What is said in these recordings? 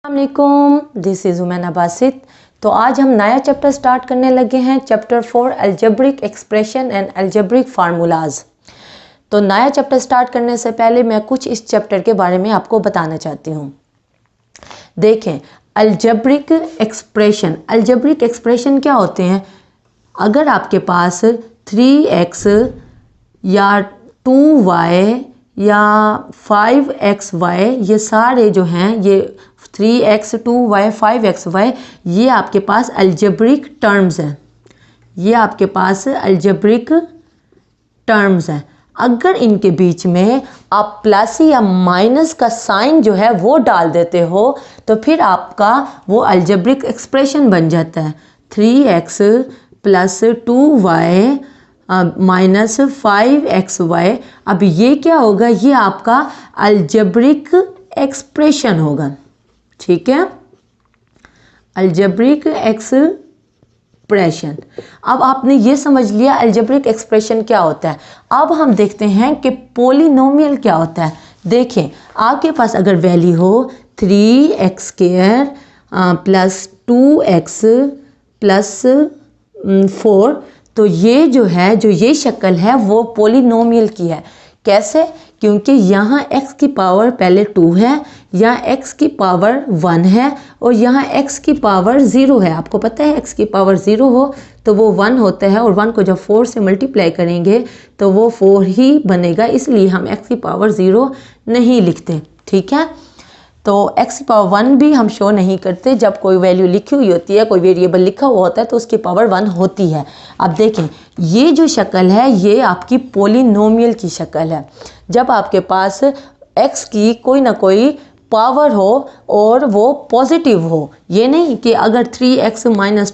अस्सलामुअलैकुम, this is Umaina Basit. तो आज हम नया चैप्टर स्टार्ट करने लगे हैं, chapter 4 algebraic expression and algebraic formulas. तो नया चैप्टर स्टार्ट करने से पहले मैं कुछ इस चैप्टर के बारे में आपको बताना चाहती हूँ। देखें, अलजेब्रिक एक्सप्रेशन क्या होते हैं? अगर आपके पास 3x या 2y या 5xy, ये सारे जो हैं, ये 3x 2y 5xy, ये आपके पास अलजेब्रिक टर्म्स हैं। ये आपके पास अलजेब्रिक टर्म्स हैं। अगर इनके बीच में आप प्लस या माइनस का साइन जो है वो डाल देते हो तो फिर आपका वो अलजेब्रिक एक्सप्रेशन बन जाता है। 3x plus 2y minus 5xy। अब ये क्या होगा? ये आपका अलजेब्रिक एक्सप्रेशन होगा। ठीक है, अलजेब्रिक एक्सप्रेशन। अब आपने ये समझ लिया अलजेब्रिक एक्सप्रेशन क्या होता है। अब हम देखते हैं कि पोलिनोमियल क्या होता है। देखें, आपके पास अगर वैल्यू हो 3x² प्लस 2x प्लस 4, तो ये जो है, जो ये शक्ल है वो पोलिनोमियल की है। कैसे? क्योंकि यहाँ x की पावर पहले 2 है, यहाँ x की पावर 1 है और यहाँ x की पावर 0 है। आपको पता है x की पावर 0 हो तो वो 1 होता है, और 1 को जब 4 से मल्टीप्लाई करेंगे तो वो 4 ही बनेगा, इसलिए हम x की पावर 0 नहीं लिखते। ठीक है, तो x की पावर 1 भी हम शो नहीं करते। जब कोई वैल्यू लिखी हुई होती है, कोई वेरिएबल लिखा हुआ होता है, तो उसकी पावर 1 होती है। अब देखें, ये जो शक्ल है ये आपकी पोलिनोमियल की शक्ल है। जब आपके पास x की कोई ना कोई पावर हो और वो पॉजिटिव हो, ये नहीं कि अगर 3x -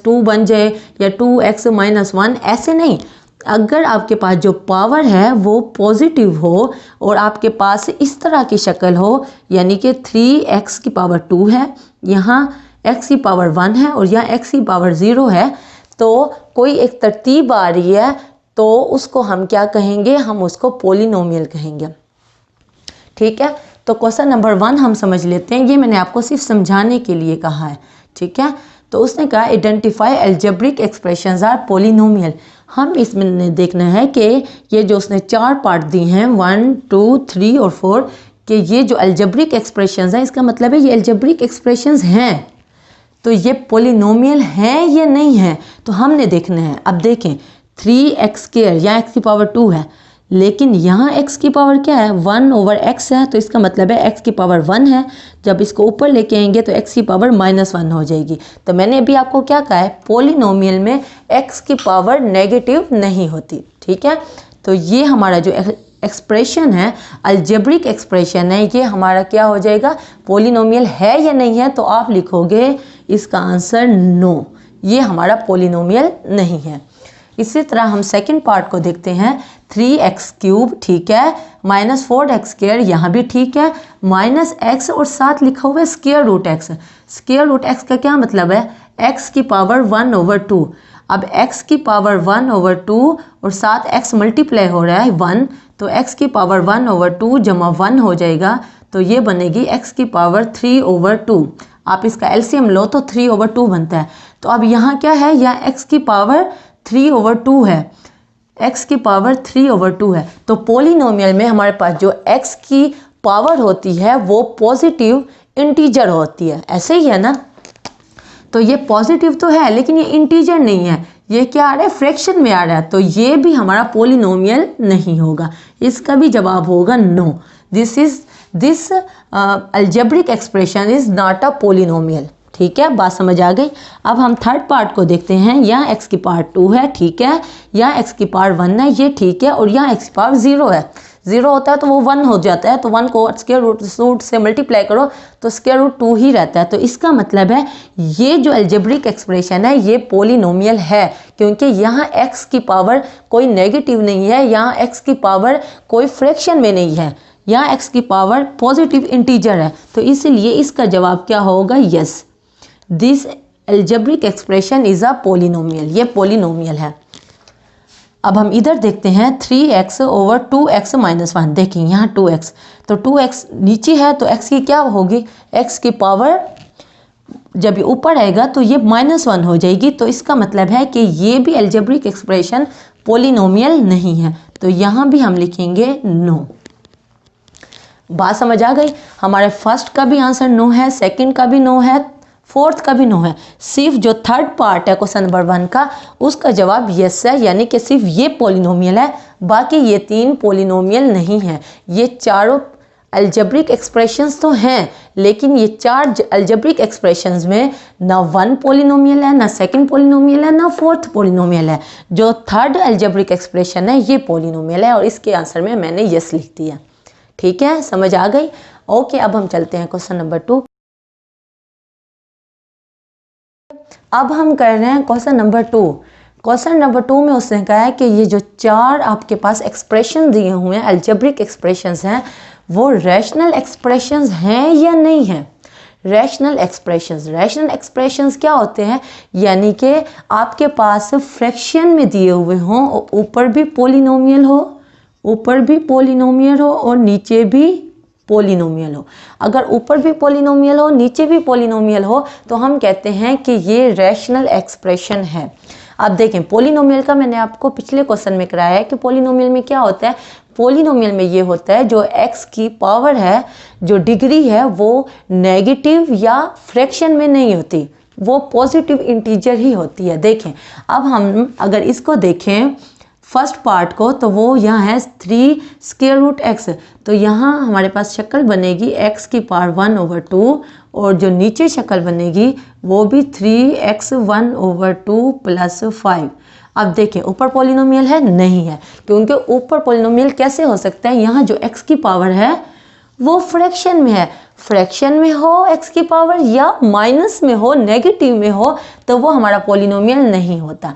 2 बन जाए या 2x - 1, ऐसे नहीं। अगर आपके पास जो पावर है वो पॉजिटिव हो और आपके पास इस तरह की शक्ल हो, यानी कि 3x की पावर 2 है, यहाँ x की पावर 1 है और यहाँ x की पावर 0 है, तो कोई एक तरतीब आ रही है, तो उसको हम क्या कहेंगे? हम उसको पोलिनोमियल कहेंगे। ठीक है, तो क्वेश्चन नंबर 1 हम समझ लेते हैं। ये मैंने आपको सिर्फ समझाने के लिए कहा है। ठीक है, तो उसने कहा identify algebraic expressions are polynomial. हम इसमें देखना है कि ये जो उसने 4 पार्ट दिए हैं, 1, 2, 3 और 4, कि ये जो अलजेब्रिक एक्सप्रेशंस हैं, इसका मतलब है ये अलजेब्रिक एक्सप्रेशंस हैं, तो ये पोलिनोमियल हैं या नहीं है, तो हमने देखना है। अब देखें, 3x², यहाँ x की पावर 2 है, लेकिन यहाँ x की पावर क्या है? 1/x है, तो इसका मतलब है x की पावर 1 है। जब इसको ऊपर लेके आएंगे तो x की पावर -1 हो जाएगी। तो मैंने अभी आपको क्या कहा है? पोलिनोमियल में x की पावर नेगेटिव नहीं होती। ठीक है, तो ये हमारा जो एक्सप्रेशन है, अलजेब्रिक एक्सप्रेशन है, ये हमारा क्या हो जाएगा? पोलिनोमियल है या नहीं है? तो आप लिखोगे इसका आंसर नो, ये हमारा पोलिनोमियल नहीं है। इसी तरह हम सेकंड पार्ट को देखते हैं। 3x³ ठीक है, -4x², यहाँ भी ठीक है, -x और साथ लिखा हुआ है square root x। Square root x का क्या मतलब है? x की पावर 1/2। अब x की पावर 1/2 और साथ x मल्टीप्लाई हो रहा है 1, तो x की पावर 1/2 जमा 1 हो जाएगा, तो ये बनेगी x की पावर 3/2। आप इसका एलसीएम लो तो 3/2 बनता है। तो अब यहाँ क्या है? यहाँ x की पावर 3/2 है, x की पावर 3/2 है। तो पोलिनोमियल में हमारे पास जो x की पावर होती है वो पॉजिटिव इंटीजर होती है, ऐसे ही है ना? तो ये पॉजिटिव तो है, लेकिन ये इंटीजर नहीं है, ये क्या आ रहा है? फ्रैक्शन में आ रहा है, तो ये भी हमारा पोलिनोमियल नहीं होगा। इसका भी जवाब होगा no. This algebraic expression is not a polynomial. ठीक है, बात समझ आ गई। अब हम थर्ड पार्ट को देखते हैं। यहाँ x की पावर 2 है, ठीक है, यहाँ x की पावर 1 है, ये ठीक है, और यहाँ x की पावर 0 है। 0 होता है तो वो 1 हो जाता है, तो 1 को स्क्वायर रूट से मल्टीप्लाई करो तो स्क्वायर रूट 2 ही रहता है। तो इसका मतलब है ये जो अलजेब्रिक एक्सप्रेशन है ये पोलिनोमियल है, क्योंकि यहाँ x की पावर कोई नेगेटिव नहीं है, यहाँ x की पावर कोई फ्रैक्शन में नहीं है, यहाँ x की पावर पॉजिटिव इंटीजर है, तो इसलिए इसका जवाब क्या होगा? Yes, this algebraic expression is a polynomial, ये पोलिनोमियल है। अब हम इधर देखते हैं 3x/2x - 1। देखिए यहाँ 2x, तो 2x नीचे है तो x की क्या होगी? x की पावर जब ये ऊपर आएगा तो ये -1 हो जाएगी, तो इसका मतलब है कि ये भी अलजेब्रिक एक्सप्रेशन पोलिनोमियल नहीं है। तो यहाँ भी हम लिखेंगे नो। बात समझ आ गई? हमारे फर्स्ट का भी आंसर नो है, सेकंड का भी नो है, फोर्थ का भी नो है। सिर्फ जो थर्ड पार्ट है क्वेश्चन नंबर 1 का, उसका जवाब यस है, यानी कि सिर्फ ये पोलिनोमियल है, बाकी ये 3 पोलिनोमियल नहीं है। ये चारों अलजेब्रिक एक्सप्रेशंस तो हैं, लेकिन ये 4 अलजेब्रिक एक्सप्रेशंस में ना 1 पोलिनोमियल है, ना सेकंड पोलिनोमियल है, ना फोर्थ पोलिनोमियल है। जो थर्ड अलजेब्रिक एक्सप्रेशन है ये पोलिनोमियल है, और इसके आंसर में मैंने यस लिख दिया। ठीक है, समझ आ गई? ओके, अब हम चलते हैं क्वेश्चन नंबर 2। अब हम कर रहे हैं क्वेश्चन नंबर 2। क्वेश्चन नंबर 2 में उसने कहा है कि ये जो 4 आपके पास एक्सप्रेशन दिए हुए हैं, अलजेब्रिक एक्सप्रेशंस हैं, वो रैशनल एक्सप्रेशंस हैं या नहीं हैं। रैशनल एक्सप्रेशंस क्या होते हैं? यानी कि आपके पास फ्रैक्शन में दिए हुए हों, ऊपर भी पोलिनोमियल हो और नीचे भी पोलिनोमियल हो। अगर ऊपर भी पोलिनोमियल हो, नीचे भी पोलिनोमियल हो, तो हम कहते हैं कि ये रैशनल एक्सप्रेशन है। अब देखें, पोलिनोमियल का मैंने आपको पिछले क्वेश्चन में कराया है कि पोलिनोमियल में क्या होता है। पोलिनोमियल में ये होता है जो x की पावर है, जो डिग्री है, वो नेगेटिव या फ्रैक्शन में नहीं होती, वो पॉजिटिव इंटीजर ही होती है। देखें, अब हम अगर इसको देखें फर्स्ट पार्ट को, तो वो यहाँ है 3√x। तो यहाँ हमारे पास शक्ल बनेगी x की पावर 1/2, और जो नीचे शक्ल बनेगी वो भी 3x 1/2 + 5। अब देखें, ऊपर पोलिनोमियल है? नहीं है, क्योंकि ऊपर पोलिनोमियल कैसे हो सकता है? यहाँ जो x की पावर है वो फ्रैक्शन में है। फ्रैक्शन में हो x की पावर, या माइनस में हो, नेगेटिव में हो, तो वो हमारा पोलिनोमियल नहीं होता।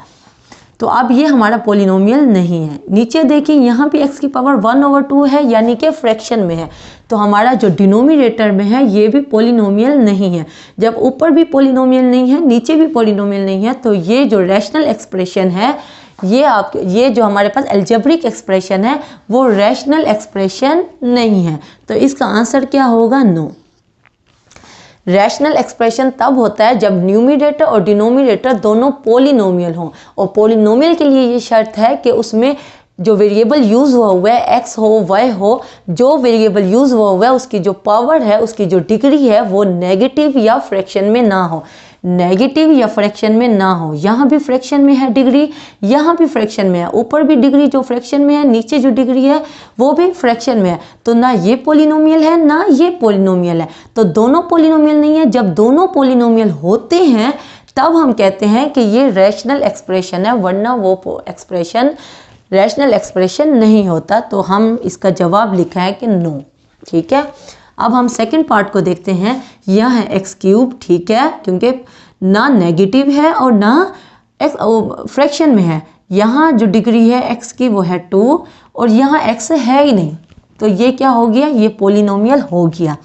तो अब ये हमारा पोलिनोमियल नहीं है। नीचे देखिए, यहाँ भी x की पावर 1/2 है, यानी कि फ्रैक्शन में है, तो हमारा जो डिनोमिनेटर में है ये भी पोलिनोमियल नहीं है। जब ऊपर भी पोलिनोमियल नहीं है, नीचे भी पोलिनोमियल नहीं है, तो ये जो रैशनल एक्सप्रेशन है, ये जो हमारे पास अलजेब्रिक एक्सप्रेशन है, वो रैशनल एक्सप्रेशन नहीं है। तो इसका आंसर क्या होगा? नो। रैशनल एक्सप्रेशन तब होता है जब न्यूमिनेटर और डिनोमिनेटर दोनों पोलिनोमियल हों, और पोलिनोमियल के लिए ये शर्त है कि उसमें जो वेरिएबल यूज़ हुआ हुआ है, x हो, y हो, जो वेरिएबल यूज़ हुआ हुआ है उसकी जो पावर है, उसकी जो डिग्री है, वो नेगेटिव या फ्रैक्शन में ना हो। नेगेटिव या फ्रैक्शन में ना हो। यहाँ भी फ्रैक्शन में है डिग्री, यहाँ भी फ्रैक्शन में है, ऊपर भी डिग्री जो फ्रैक्शन में है, नीचे जो डिग्री है वो भी फ्रैक्शन में है। तो ना ये पोलिनोमियल है, ना ये पोलिनोमियल है, तो दोनों पोलिनोमियल नहीं है। जब दोनों पोलिनोमियल होते हैं तब हम कहते हैं कि ये रैशनल एक्सप्रेशन है, वरना वो एक्सप्रेशन रैशनल एक्सप्रेशन नहीं होता। तो हम इसका जवाब लिखा है कि नो। ठीक है, अब हम सेकंड पार्ट को देखते हैं। यह है x³, ठीक है, क्योंकि ना नेगेटिव है और ना फ्रैक्शन में है। यहाँ जो डिग्री है x की वो है 2, और यहाँ x है ही नहीं, तो ये क्या हो गया? ये पोलिनोमियल हो गया।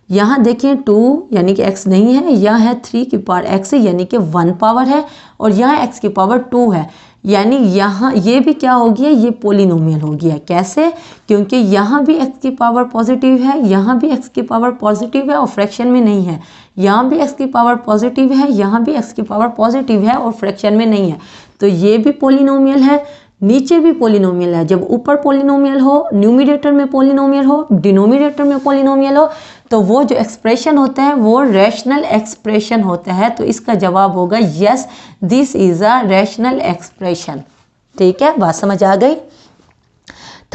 यहाँ देखिए 2 यानी कि x नहीं है, यहाँ है 3 की पावर x यानी कि 1 पावर है, और यहाँ x की पावर 2 है, यानी यहाँ ये भी क्या हो गया? ये पोलिनोमियल हो गया। कैसे? क्योंकि यहाँ भी x की पावर पॉजिटिव है, यहाँ भी x की पावर पॉजिटिव है और फ्रैक्शन में नहीं है, यहाँ भी x की पावर पॉजिटिव है, यहाँ भी x की पावर पॉजिटिव है और फ्रैक्शन में नहीं है, तो ये भी पोलिनोमियल है। नीचे भी पोलिनोमियल है। जब ऊपर पोलिनोमियल हो, न्यूमिनेटर में पोलिनोमियल हो, डिनोमिनेटर में पोलिनोमियल हो, तो वो जो एक्सप्रेशन होता है वो रैशनल एक्सप्रेशन होता है। तो इसका जवाब होगा yes, this is a rational expression. ठीक है, बात समझ आ गई?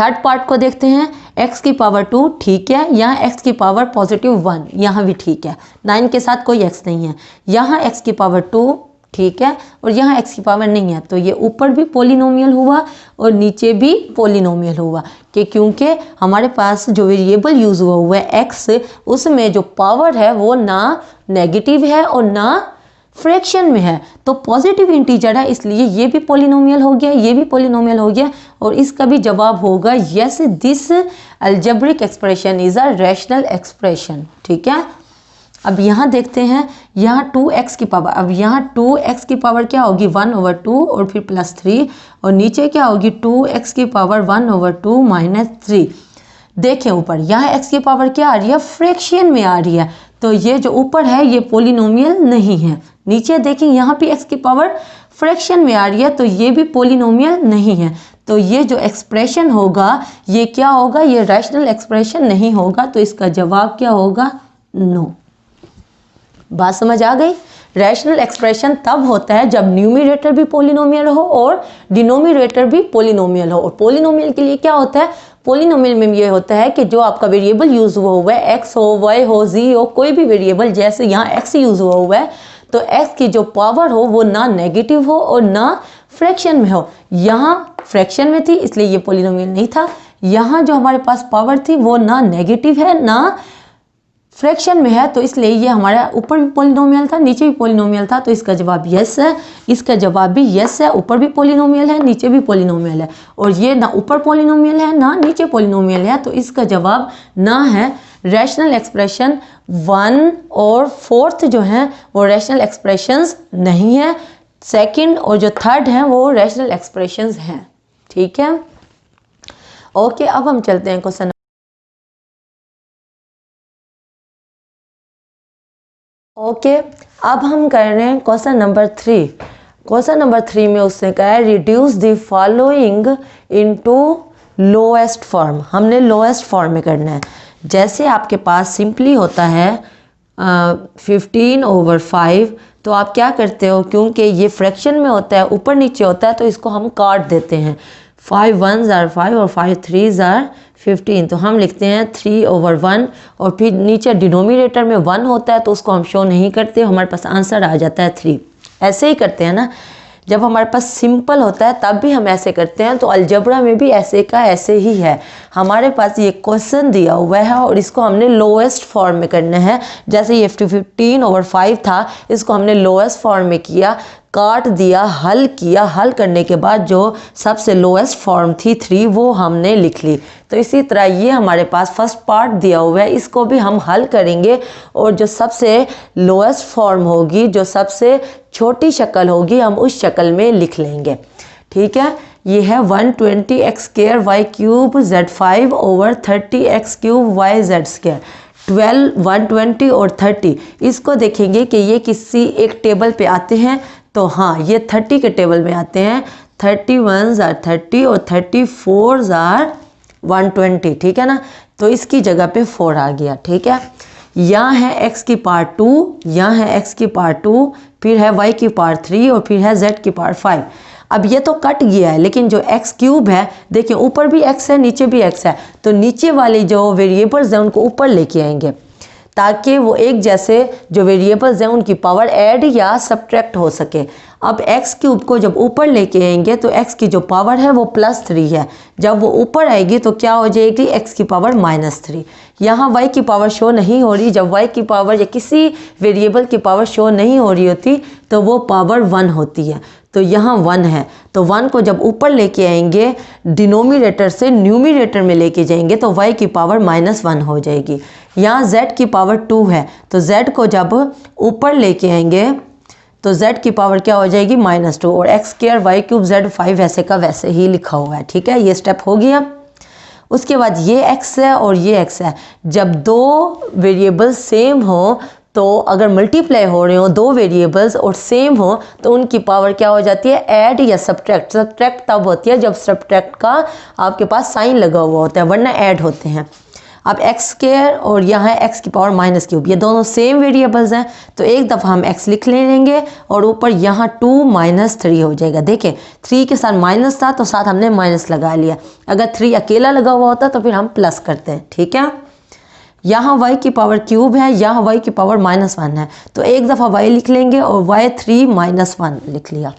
थर्ड पार्ट को देखते हैं। x की पावर 2, ठीक है, यहाँ x की पावर +1, यहाँ भी ठीक है, 9 के साथ कोई x नहीं है। यहाँ x की पावर 2, ठीक है, और यहाँ x की पावर नहीं है, तो ये ऊपर भी पोलिनोमियल हुआ और नीचे भी पोलिनोमियल हुआ, कि क्योंकि हमारे पास जो वेरिएबल यूज़ हुआ है x, उसमें जो पावर है वो ना नेगेटिव है और ना फ्रैक्शन में है, तो पॉजिटिव इंटीजर है, इसलिए ये भी पोलिनोमियल हो गया, ये भी पोलिनोमियल हो गया, और इसका भी जवाब होगा yes, this algebraic expression is a rational expression. ठीक है, अब यहाँ देखते हैं, यहाँ 2x की पावर, अब यहाँ 2x की पावर क्या होगी? 1/2 और फिर +3, और नीचे क्या होगी? 2x की पावर 1/2 -3। देखें ऊपर, यहाँ x की पावर क्या आ रही है? फ्रैक्शन में आ रही है, तो ये जो ऊपर है ये पोलिनोमियल नहीं है। नीचे देखें यहाँ पे x की पावर फ्रैक्शन में आ रही है तो ये भी पोलिनोमियल नहीं है। तो ये जो एक्सप्रेशन होगा ये क्या होगा, ये रैशनल एक्सप्रेशन नहीं होगा। तो इसका जवाब क्या होगा, नो। बात समझ आ गई। रैशनल एक्सप्रेशन तब होता है जब न्यूमरेटर भी पोलिनोमियल हो और डिनोमिनेटर भी पोलिनोमियल हो। और पोलिनोमियल के लिए क्या होता है, पोलिनोमियल में ये होता है कि जो आपका वेरिएबल यूज हुआ है, x हो, y हो, z हो, कोई भी वेरिएबल, जैसे यहाँ x यूज हुआ है तो x की जो पावर हो वो ना नेगेटिव हो और ना फ्रैक्शन में हो। यहाँ फ्रैक्शन में थी इसलिए ये पोलिनोमियल नहीं था। यहाँ जो हमारे पास पावर थी वो ना नेगेटिव है ना फ्रैक्शन में है, तो इसलिए ये हमारा ऊपर भी पोलिनोमियल था नीचे भी पोलिनोमियल था। तो इसका जवाब यस है। इसका जवाब भी यस है, ऊपर भी पोलिनोमियल है नीचे भी पोलिनोमियल है। और ये ना ऊपर पोलिनोमियल है ना नीचे पोलिनोमियल है, तो इसका जवाब ना है। रैशनल एक्सप्रेशन 1 और 4th जो हैं वो रैशनल एक्सप्रेशंस नहीं है। सेकंड और जो थर्ड हैं वो रैशनल एक्सप्रेशंस हैं। ठीक है, ओके। अब हम चलते हैं क्वेश्चन। ओके, अब हम कर रहे हैं क्वेश्चन नंबर 3। क्वेश्चन नंबर 3 में उसने कहा है reduce the following into lowest form. हमने लोएस्ट फॉर्म में करना है। जैसे आपके पास सिंपली होता है 15/5, तो आप क्या करते हो, क्योंकि ये फ्रैक्शन में होता है ऊपर नीचे होता है तो इसको हम काट देते हैं। 5 1s are 5 और 5 3s are 15, तो हम लिखते हैं 3/1 और फिर नीचे डिनोमिनेटर में 1 होता है तो उसको हम शो नहीं करते, हमारे पास आंसर आ जाता है 3। ऐसे ही करते हैं ना, जब हमारे पास सिंपल होता है तब भी हम ऐसे करते हैं। तो अलजेब्रा में भी ऐसे का ऐसे ही है। हमारे पास ये क्वेश्चन दिया हुआ है और इसको हमने लोएस्ट फॉर्म में करना है। जैसे ये 15/5 था, इसको हमने लोएस्ट फॉर्म में किया, काट दिया, हल किया। हल करने के बाद जो सबसे लोएस्ट फॉर्म थी 3 वो हमने लिख ली। तो इसी तरह ये हमारे पास फर्स्ट पार्ट दिया हुआ है, इसको भी हम हल करेंगे और जो सबसे लोएस्ट फॉर्म होगी, जो सबसे छोटी शक्ल होगी, हम उस शक्ल में लिख लेंगे। ठीक है, ये है 120x² y³ z5/30x³ yz²। 12 120 और 30 इसको देखेंगे कि ये किसी एक टेबल पे आते हैं, तो हाँ ये 30 के टेबल में आते हैं। 31s are 30 और 34s are 120। ठीक है ना, तो इसकी जगह पे 4 आ गया। ठीक है, यहाँ है x की पावर 2, यहाँ है x की पावर 2, फिर है y की पावर 3 और फिर है z की पावर 5। अब ये तो कट गया है, लेकिन जो x³ है, देखिए ऊपर भी x है नीचे भी x है, तो नीचे वाली जो वेरिएबल्स हैं उनको ऊपर लेके आएंगे ताकि वो एक जैसे जो वेरिएबल्स हैं उनकी पावर ऐड या सब्ट्रैक्ट हो सके। अब x³ को जब ऊपर लेके आएंगे तो x की जो पावर है वो +3 है, जब वो ऊपर आएगी तो क्या हो जाएगी, x की पावर -3। यहाँ y की पावर शो नहीं हो रही। जब y की पावर या किसी वेरिएबल की पावर शो नहीं हो रही होती तो वो पावर 1 होती है, तो यहाँ 1 है। तो 1 को जब ऊपर लेके आएंगे, डिनोमिनेटर से न्यूमिनेटर में लेके जाएंगे तो y की पावर -1 हो जाएगी। यहाँ z की पावर 2 है, तो z को जब ऊपर लेके आएंगे तो z की पावर क्या हो जाएगी, -2 और x² y³ z5 वैसे का वैसे ही लिखा हुआ है। ठीक है, ये स्टेप हो गया। उसके बाद ये x है और ये x है। जब दो वेरिएबल्स सेम हो, तो अगर मल्टीप्लाई हो रहे हो दो वेरिएबल्स और सेम हो तो उनकी पावर क्या हो जाती है, ऐड या सब्ट्रैक्ट। सब्ट्रैक्ट तब होती है जब सब्ट्रैक्ट का आपके पास साइन लगा हुआ होता है, वरना ऐड होते हैं। अब x² और यहाँ है x की पावर -3, ये दोनों सेम वेरिएबल्स हैं, तो एक दफ़ा हम x लिख लेंगे और ऊपर यहाँ 2 -3 हो जाएगा। देखें 3 के साथ माइनस था तो साथ हमने माइनस लगा लिया, अगर 3 अकेला लगा हुआ होता तो फिर हम प्लस करते हैं। ठीक है, यहाँ y की पावर क्यूब है, यहाँ y की पावर -1 है, तो एक दफ़ा y लिख लेंगे और y3 -1 लिख लिया।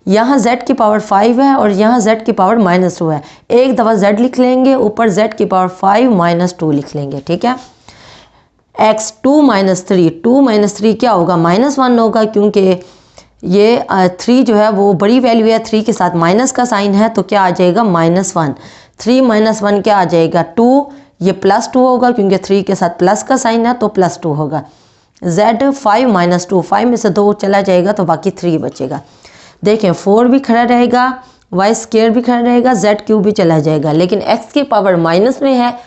यहाँ z की पावर 5 है और यहाँ z की पावर -2 है, एक दफ़ा z लिख लेंगे, ऊपर z की पावर 5 -2 लिख लेंगे। ठीक है, x 2 - 3 क्या होगा, -1 होगा, क्योंकि ये 3 जो है वो बड़ी वैल्यू है, 3 के साथ माइनस का साइन है, तो क्या आ जाएगा, -1। 3 - 1 क्या आ जाएगा, 2, ये +2 होगा क्योंकि 3 के साथ प्लस का साइन है तो +2 होगा। z 5 - 2, 5 में से 2 चला जाएगा तो बाकी 3 बचेगा। देखें 4 भी खड़ा रहेगा, y² भी खड़ा रहेगा, z³ भी चला जाएगा, लेकिन x की पावर माइनस में है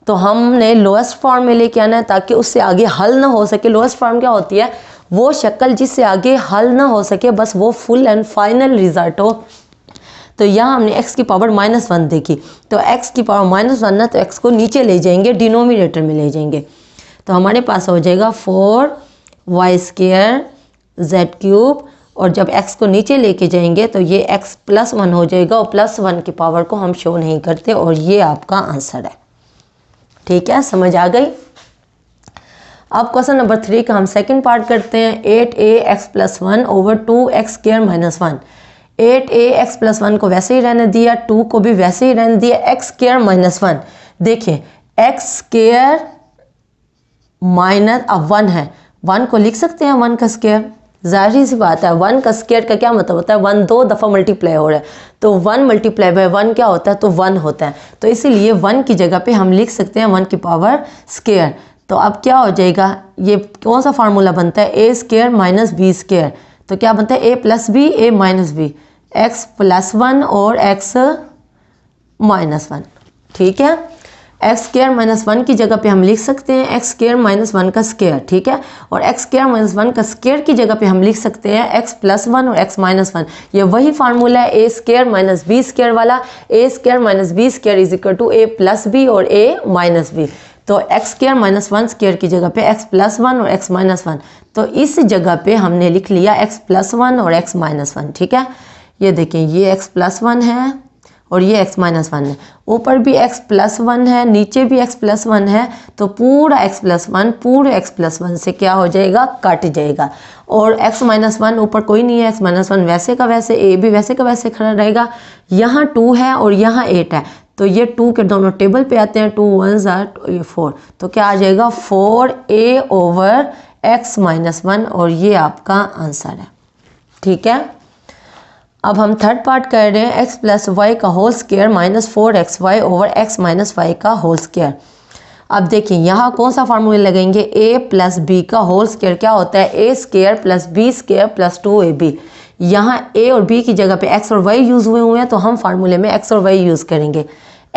तो हमने लोएस्ट फॉर्म में लेके आना है ताकि उससे आगे हल ना हो सके। लोएस्ट फॉर्म क्या होती है? वो शक्ल जिससे आगे हल ना हो सके, बस वो फुल एंड फाइनल रिजल्ट हो। तो यहाँ हमने x की पावर -1 देखी, तो x की पावर -1 है तो x को नीचे ले जाएंगे, डिनोमिनेटर में ले जाएंगे। तो हमारे पास हो जाएगा 4y² z³ और जब x को नीचे लेके जाएंगे तो ये x +1 हो जाएगा और +1 की पावर को हम शो नहीं करते और ये आपका आंसर है। ठीक है, समझ आ गई। अब क्वेश्चन नंबर 3 का हम सेकंड पार्ट करते हैं। 8ax + 1 / 2x² - 1। 8ax + 1 को वैसे ही रहने दिया, 2 को भी वैसे ही रहने दिया, x² - 1। देखिए x² - अब 1 है, 1 को लिख सकते हैं 1 का स्क्वायर, जाहिर सी बात है। 1 का स्क्वायर का क्या मतलब होता है? 1 2 दफ़ा मल्टीप्लाई हो रहा है, तो 1 × 1 क्या होता है? तो 1 होता है। तो इसीलिए 1 की जगह पे हम लिख सकते हैं 1 की पावर स्क्वायर। तो अब क्या हो जाएगा? ये कौन सा फार्मूला बनता है? a² - b²। तो क्या बनता है? a + b a - b, x +1 और x -1। ठीक है, x² - 1 की जगह पे हम लिख सकते हैं x² - 1 का स्क्वायर। ठीक है, और x² - 1 का स्क्वायर की जगह पे हम लिख सकते हैं x +1 और x -1। ये वही फार्मूला है a² - b² वाला। a² - b² = a + b और a - b। तो x² - 1 स्क्वायर की जगह पे x +1 और x -1, तो इस जगह पे हमने लिख लिया x +1 और x -1। ठीक है, ये देखें, ये x +1 है और ये x -1 है, ऊपर भी x +1 है, नीचे भी x +1 है, तो पूरा x +1 पूरे x +1 से क्या हो जाएगा? कट जाएगा। और x -1 ऊपर कोई नहीं है, x -1 वैसे का वैसे, a भी वैसे का वैसे खड़ा रहेगा। यहाँ 2 है और यहाँ 8 है, तो ये 2 के दोनों टेबल पे आते हैं, 2 1s are 4, तो क्या आ जाएगा? 4a/x -1 और ये आपका आंसर है। ठीक है, अब हम थर्ड पार्ट कर रहे हैं। x + y का whole square -4xy / x - y का होल स्क्वायर। अब देखिए यहाँ कौन सा फार्मूला लगेंगे? a + b का होल स्क्वायर क्या होता है? a² + b² + 2ab। यहाँ a और b की जगह पे x और y यूज़ हुए हैं, तो हम फार्मूले में x और y यूज़ करेंगे।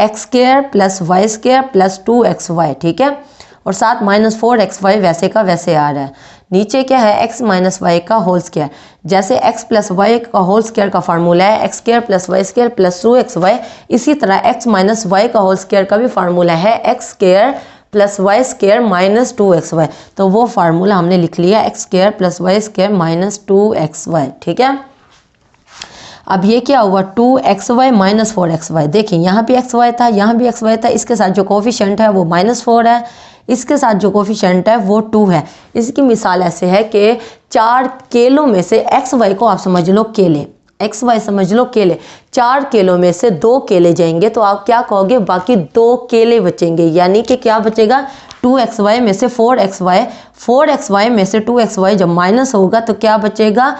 x² + y² + 2xy। ठीक है, और साथ -4xy वैसे का वैसे आ रहा है। नीचे क्या है? x - y का होल स्क्वायर। जैसे x + y का होल स्क्वायर का फार्मूला है x² + y² + 2xy, इसी तरह x - y का होल स्क्वायर का भी फार्मूला है x² + y² - 2xy। तो वो फार्मूला हमने लिख लिया x² + y² - 2xy। ठीक है, अब ये क्या हुआ? 2xy - 4xy। देखिए यहाँ भी xy था, यहाँ भी xy था, इसके साथ जो कोफिशिएंट है वो -4 है, इसके साथ जो कोफिशिएंट है वो 2 है। इसकी मिसाल ऐसे है कि 4 केलों में से xy को आप समझ लो केले, xy समझ लो केले, 4 केलों में से 2 केले जाएंगे, तो आप क्या कहोगे? बाकी 2 केले बचेंगे, यानी कि क्या बचेगा? 2xy में से 4xy, 4xy में से 2xy जब माइनस होगा तो क्या बचेगा?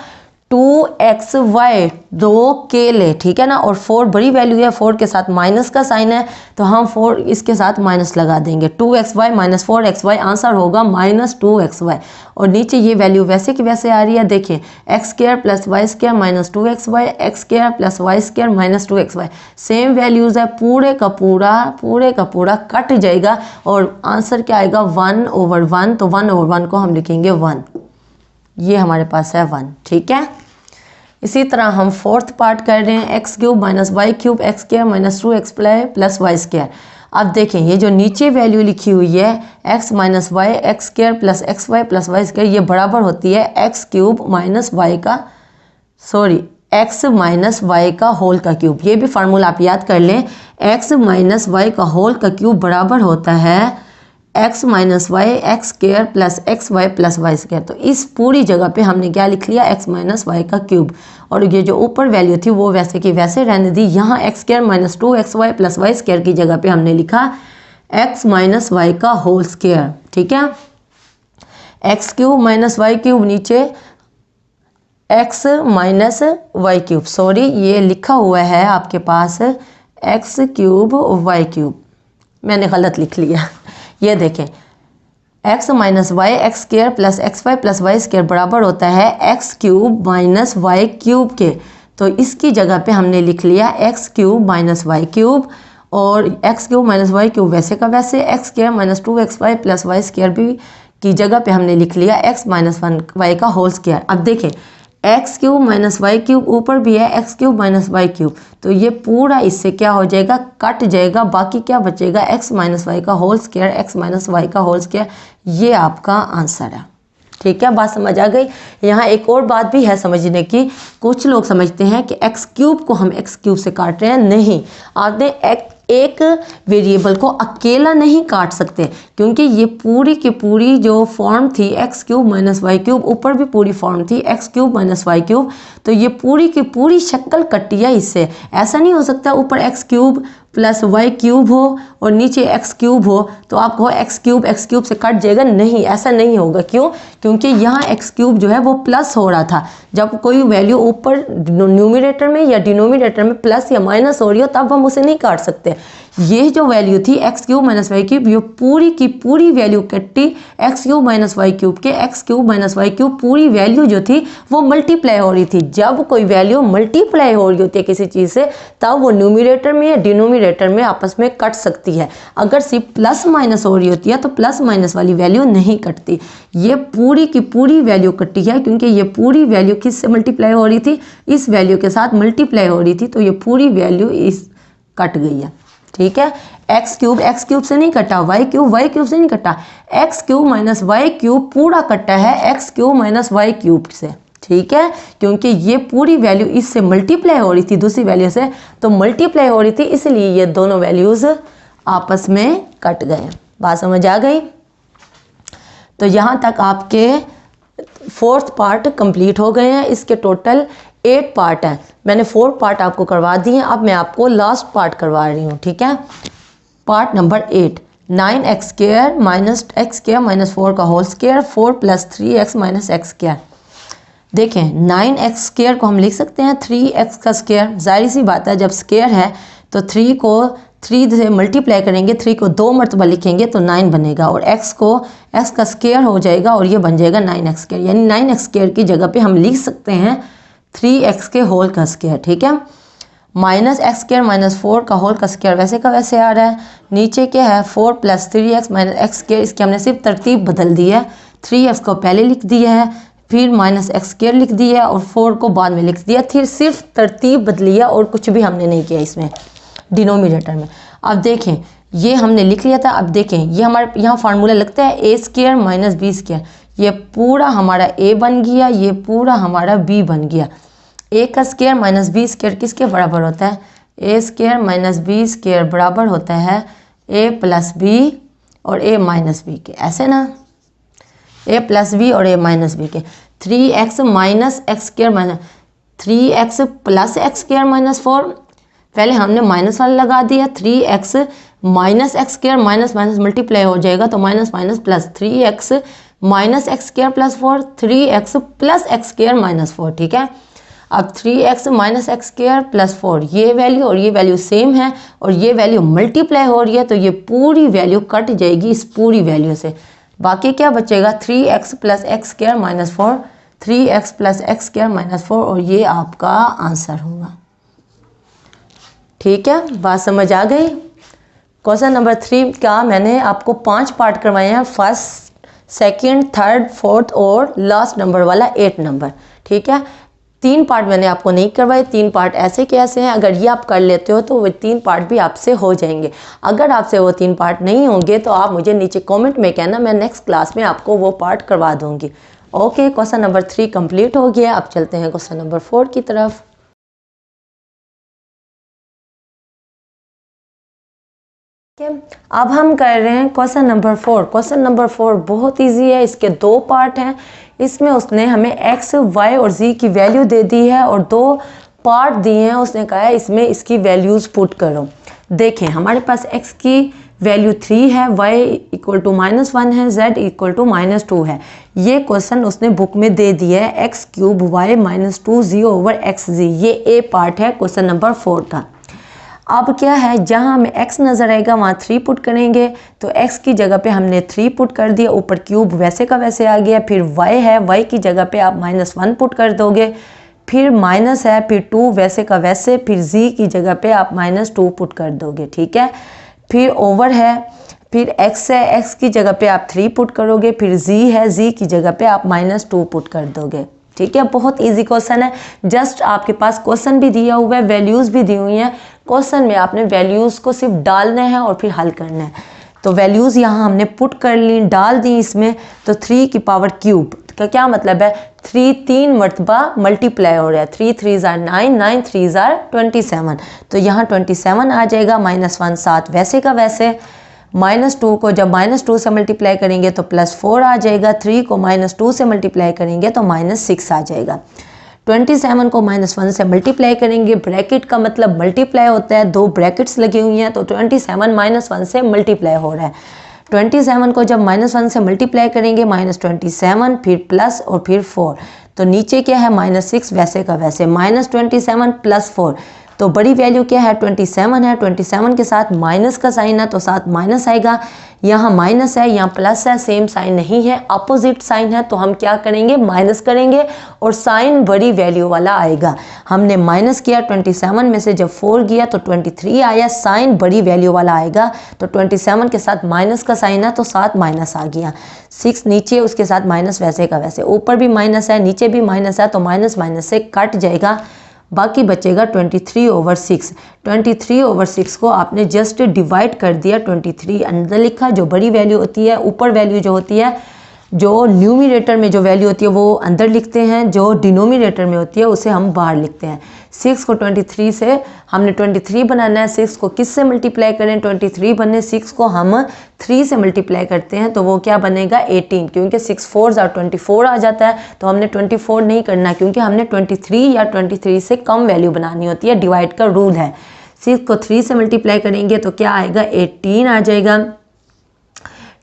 2xy, 2 केले। ठीक है ना, और 4 बड़ी वैल्यू है, 4 के साथ माइनस का साइन है, तो हम 4 इसके साथ माइनस लगा देंगे। 2xy - 4xy आंसर होगा -2xy। और नीचे ये वैल्यू वैसे की वैसे आ रही है। देखिए x² + y² - 2xy, x² + y² - 2xy, same values है, पूरे का पूरा कट जाएगा और आंसर क्या आएगा? 1/1। तो 1/1 को हम लिखेंगे 1, ये हमारे पास है 1। ठीक है, इसी तरह हम फोर्थ पार्ट कर रहे हैं। x³ - y³ x² - 2x + y²। अब देखें ये जो नीचे वैल्यू लिखी हुई है x - y x² + xy + y², ये बराबर होती है x y का होल का क्यूब। ये भी फार्मूला आप याद कर लें, x - y का होल का क्यूब बराबर होता है x - y x² + xy + y²। तो इस पूरी जगह पे हमने क्या लिख लिया? x - y का क्यूब, और ये जो ऊपर वैल्यू थी वो वैसे की वैसे रहने दी। यहाँ x² - 2xy + y² की जगह पे हमने लिखा x - y का होल स्क्वायर। ठीक है, x³ - y³ नीचे x - y³, सॉरी ये लिखा हुआ है आपके पास x³ y³, मैंने गलत लिख लिया। ये देखें x - y x² + xy + y² बराबर होता है x³ - y³ के, तो इसकी जगह पे हमने लिख लिया x³ - y³ और x cube minus y cube वैसे का वैसे, x square minus 2xy plus y square भी की जगह पे हमने लिख लिया x माइनस 1y का होल स्क्वायर। अब देखें x cube minus y cube ऊपर भी है x cube minus y cube, तो ये पूरा इससे क्या हो जाएगा, कट जाएगा। बाकी क्या बचेगा, एक्स माइनस वाई का whole square, x minus y का होल स्क्वायर। ये आपका आंसर है। ठीक है, बात समझ आ गई। यहाँ एक और बात भी है समझने की, कुछ लोग समझते हैं कि एक्स क्यूब को हम एक्स क्यूब से काट रहे हैं। नहीं, आपने एक वेरिएबल को अकेला नहीं काट सकते, क्योंकि ये पूरी की पूरी जो फॉर्म थी x cube minus y cube, ऊपर भी पूरी फॉर्म थी x cube minus y cube, तो ये पूरी की पूरी शक्ल कटी है इससे। ऐसा नहीं हो सकता ऊपर x cube plus y cube हो और नीचे एक्स क्यूब हो तो आप कहो एक्स क्यूब से कट जाएगा। नहीं, ऐसा नहीं होगा। क्यों? क्योंकि यहाँ एक्स क्यूब जो है वो प्लस हो रहा था। जब कोई वैल्यू ऊपर न्यूमरेटर में या डिनोमिनेटर में प्लस या माइनस हो रही हो तब हम उसे नहीं काट सकते। ये जो वैल्यू थी x cube minus y cube, ये पूरी की पूरी वैल्यू कटी x cube minus y cube के। X cube minus y cube पूरी वैल्यू जो थी वो मल्टीप्लाई हो रही थी। जब कोई वैल्यू मल्टीप्लाई हो रही होती है किसी चीज़ से तब वो न्यूमरेटर में या डिनोमिनेटर में आपस में कट सकती है। अगर सिर्फ प्लस माइनस हो रही होती है तो प्लस माइनस वाली वैल्यू नहीं कटती। ये पूरी की पूरी वैल्यू कटी है क्योंकि ये पूरी वैल्यू किससे मल्टीप्लाई हो रही थी, इस वैल्यू के साथ मल्टीप्लाई हो रही थी, तो ये पूरी वैल्यू इस कट गई है। ठीक है, एक्स क्यूब से नहीं कटा, वाई क्यूब से नहीं कटा, x cube minus y cube पूरा कटा है x cube minus y cube से। ठीक है, क्योंकि ये पूरी वैल्यू इससे मल्टीप्लाई हो रही थी दूसरी वैल्यू से, तो मल्टीप्लाई हो रही थी इसलिए ये दोनों वैल्यूज आपस में कट गए। बात समझ आ गई? तो यहाँ तक आपके फोर्थ पार्ट कंप्लीट हो गए हैं। इसके टोटल 8 पार्ट हैं। मैंने 4 पार्ट आपको करवा दिए, अब मैं आपको लास्ट पार्ट करवा रही हूँ। ठीक है, part number 8, 9x square minus x square minus 4 का whole square, 4 plus 3x minus x square. देखें 9x स्क्वायर को हम लिख सकते हैं 3x का स्क्वायर। जाहिर सी बात है जब स्क्वायर है तो 3 को 3 से मल्टीप्लाई करेंगे, 3 को 2 मरतबा लिखेंगे तो 9 बनेगा, और x को x का स्क्वायर हो जाएगा और ये बन जाएगा 9x स्क्वायर। यानी 9x स्क्वायर की जगह पे हम लिख सकते हैं 3x के होल का स्क्वायर। ठीक है, माइनस एक्स स्क्वायर माइनस 4 का होल का स्क्वायर वैसे का वैसे आ रहा है। नीचे क्या है 4 plus 3x minus x square, इसकी हमने सिर्फ तरतीब बदल दी है। 3x को पहले लिख दिया है, फिर माइनस एक्स स्क्वायर लिख दिया और 4 को बाद में लिख दिया, फिर सिर्फ तरतीब बदली है और कुछ भी हमने नहीं किया इसमें डिनोमिनेटर में। अब देखें ये हमने लिख लिया था। अब देखें ये हमारे यहाँ फार्मूला लगता है a square minus b square. ये पूरा हमारा ए बन गया, ये पूरा हमारा बी बन गया। ए का स्क्वायर माइनस बी स्क्वायर किसके बराबर होता है, a square minus b square बराबर होता है ए प्लस बी और ए माइनस बी के। ऐसे ना, ए प्लस बी और ए माइनस बी के। 3x minus x square minus 3x plus x square minus 4, पहले हमने माइनस वाला लगा दिया। 3x minus x square minus minus multiply हो जाएगा तो minus minus plus 3x minus x square plus 4, 3x plus x square minus 4। ठीक है, अब 3x minus x square plus 4 ये वैल्यू और ये वैल्यू सेम है और ये वैल्यू मल्टीप्लाई हो रही है तो ये पूरी वैल्यू कट जाएगी इस पूरी वैल्यू से। बाकी क्या बचेगा 3x plus x square minus 4, 3x plus x square minus 4, और ये आपका आंसर होगा। ठीक है, बात समझ आ गई? क्वेश्चन नंबर 3 का मैंने आपको 5 पार्ट करवाए हैं, फर्स्ट, सेकंड, थर्ड, फोर्थ और लास्ट नंबर वाला 8 नंबर। ठीक है, 3 पार्ट मैंने आपको नहीं करवाए। 3 पार्ट ऐसे के ऐसे हैं, अगर ये आप कर लेते हो तो वो 3 पार्ट भी आपसे हो जाएंगे। अगर आपसे वो 3 पार्ट नहीं होंगे तो आप मुझे नीचे कमेंट में कहना, मैं नेक्स्ट क्लास में आपको वो पार्ट करवा दूंगी। ओके, क्वेश्चन नंबर 3 कंप्लीट हो गया। अब चलते हैं क्वेश्चन नंबर 4 की तरफ। अब हम कर रहे हैं क्वेश्चन नंबर 4। क्वेश्चन नंबर 4 बहुत इजी है, इसके 2 पार्ट हैं। इसमें उसने हमें x, y और z की वैल्यू दे दी है और 2 पार्ट दिए हैं। उसने कहा है इसमें इसकी वैल्यूज़ पुट करो। देखें हमारे पास x की वैल्यू 3 है, y इक्वल टू -1 है, z इक्वल टू -2 है। ये क्वेश्चन उसने बुक में दे दिया है x cube y minus 2z over xz। ये ए पार्ट है क्वेश्चन नंबर 4 का। अब क्या है, जहाँ हमें x नज़र आएगा वहाँ 3 पुट करेंगे, तो x की जगह पे हमने 3 पुट कर दिया, ऊपर क्यूब वैसे का वैसे आ गया। फिर y है, y की जगह पे आप -1 पुट कर दोगे, फिर माइनस है, फिर 2 वैसे का वैसे, फिर z की जगह पे आप -2 पुट कर दोगे, ठीक है। फिर ओवर है, फिर x है, x की जगह पे आप 3 पुट करोगे, फिर z है, z की जगह पे आप -2 पुट कर दोगे, ठीक है। बहुत इजी क्वेश्चन है। जस्ट आपके पास क्वेश्चन भी दिया हुआ है, वैल्यूज़ भी दी हुई हैं। क्वेश्चन में आपने वैल्यूज़ को सिर्फ डालना है और फिर हल करना है। तो वैल्यूज़ यहाँ हमने पुट कर ली, डाल दी इसमें। तो 3 की पावर क्यूब का क्या मतलब है, 3 मरतबा मल्टीप्लाई हो रहा है। 3 3 ज़ार 9, 9 3 ज़ार 27। तो यहाँ 27 आ जाएगा, -1 7 वैसे का वैसे। -2 को जब -2 से मल्टीप्लाई करेंगे तो +4 आ जाएगा। 3 को -2 से मल्टीप्लाई करेंगे तो -6 आ जाएगा। 27 को -1 से मल्टीप्लाई करेंगे, ब्रैकेट का मतलब मल्टीप्लाई होता है, 2 ब्रैकेट्स लगी हुई हैं, तो 27 -1 से मल्टीप्लाई हो रहा है। 27 को जब -1 से मल्टीप्लाई करेंगे, -27 फिर प्लस और फिर 4, तो नीचे क्या है -6 वैसे का वैसे, -27 + 4, तो बड़ी वैल्यू क्या है 27 है। 27 के साथ माइनस का साइन है तो साथ माइनस आएगा। यहाँ माइनस है, यहाँ प्लस है, सेम साइन नहीं है, अपोजिट साइन है, तो हम क्या करेंगे, माइनस करेंगे और साइन बड़ी वैल्यू वाला आएगा। हमने माइनस किया, 27 में से जब 4 गया तो 23 आया, साइन बड़ी वैल्यू वाला आएगा। तो 27 के साथ माइनस का साइन है तो साथ माइनस आ गया। 6 नीचे, उसके साथ माइनस वैसे का वैसे, ऊपर भी माइनस है नीचे भी माइनस है, तो माइनस माइनस से कट जाएगा, बाकी बचेगा 23/6। 23/6 को आपने जस्ट डिवाइड कर दिया, 23 अंदर लिखा, जो बड़ी वैल्यू होती है, ऊपर वैल्यू जो होती है, जो न्यूमिनेटर में जो वैल्यू होती है वो अंदर लिखते हैं, जो डिनोमिनेटर में होती है उसे हम बाहर लिखते हैं। 6 को 23 से हमने 23 बनाना है। 6 को किस से मल्टीप्लाई करें, 23 बनने, 6 को हम 3 से मल्टीप्लाई करते हैं तो वो क्या बनेगा 18, क्योंकि 6 4 ज़ार 24 आ जाता है। तो हमने 24 नहीं करना, क्योंकि हमने 23 या 23 से कम वैल्यू बनानी होती है, डिवाइड का रूल है। 6 को 3 से मल्टीप्लाई करेंगे तो क्या आएगा 18 आ जाएगा।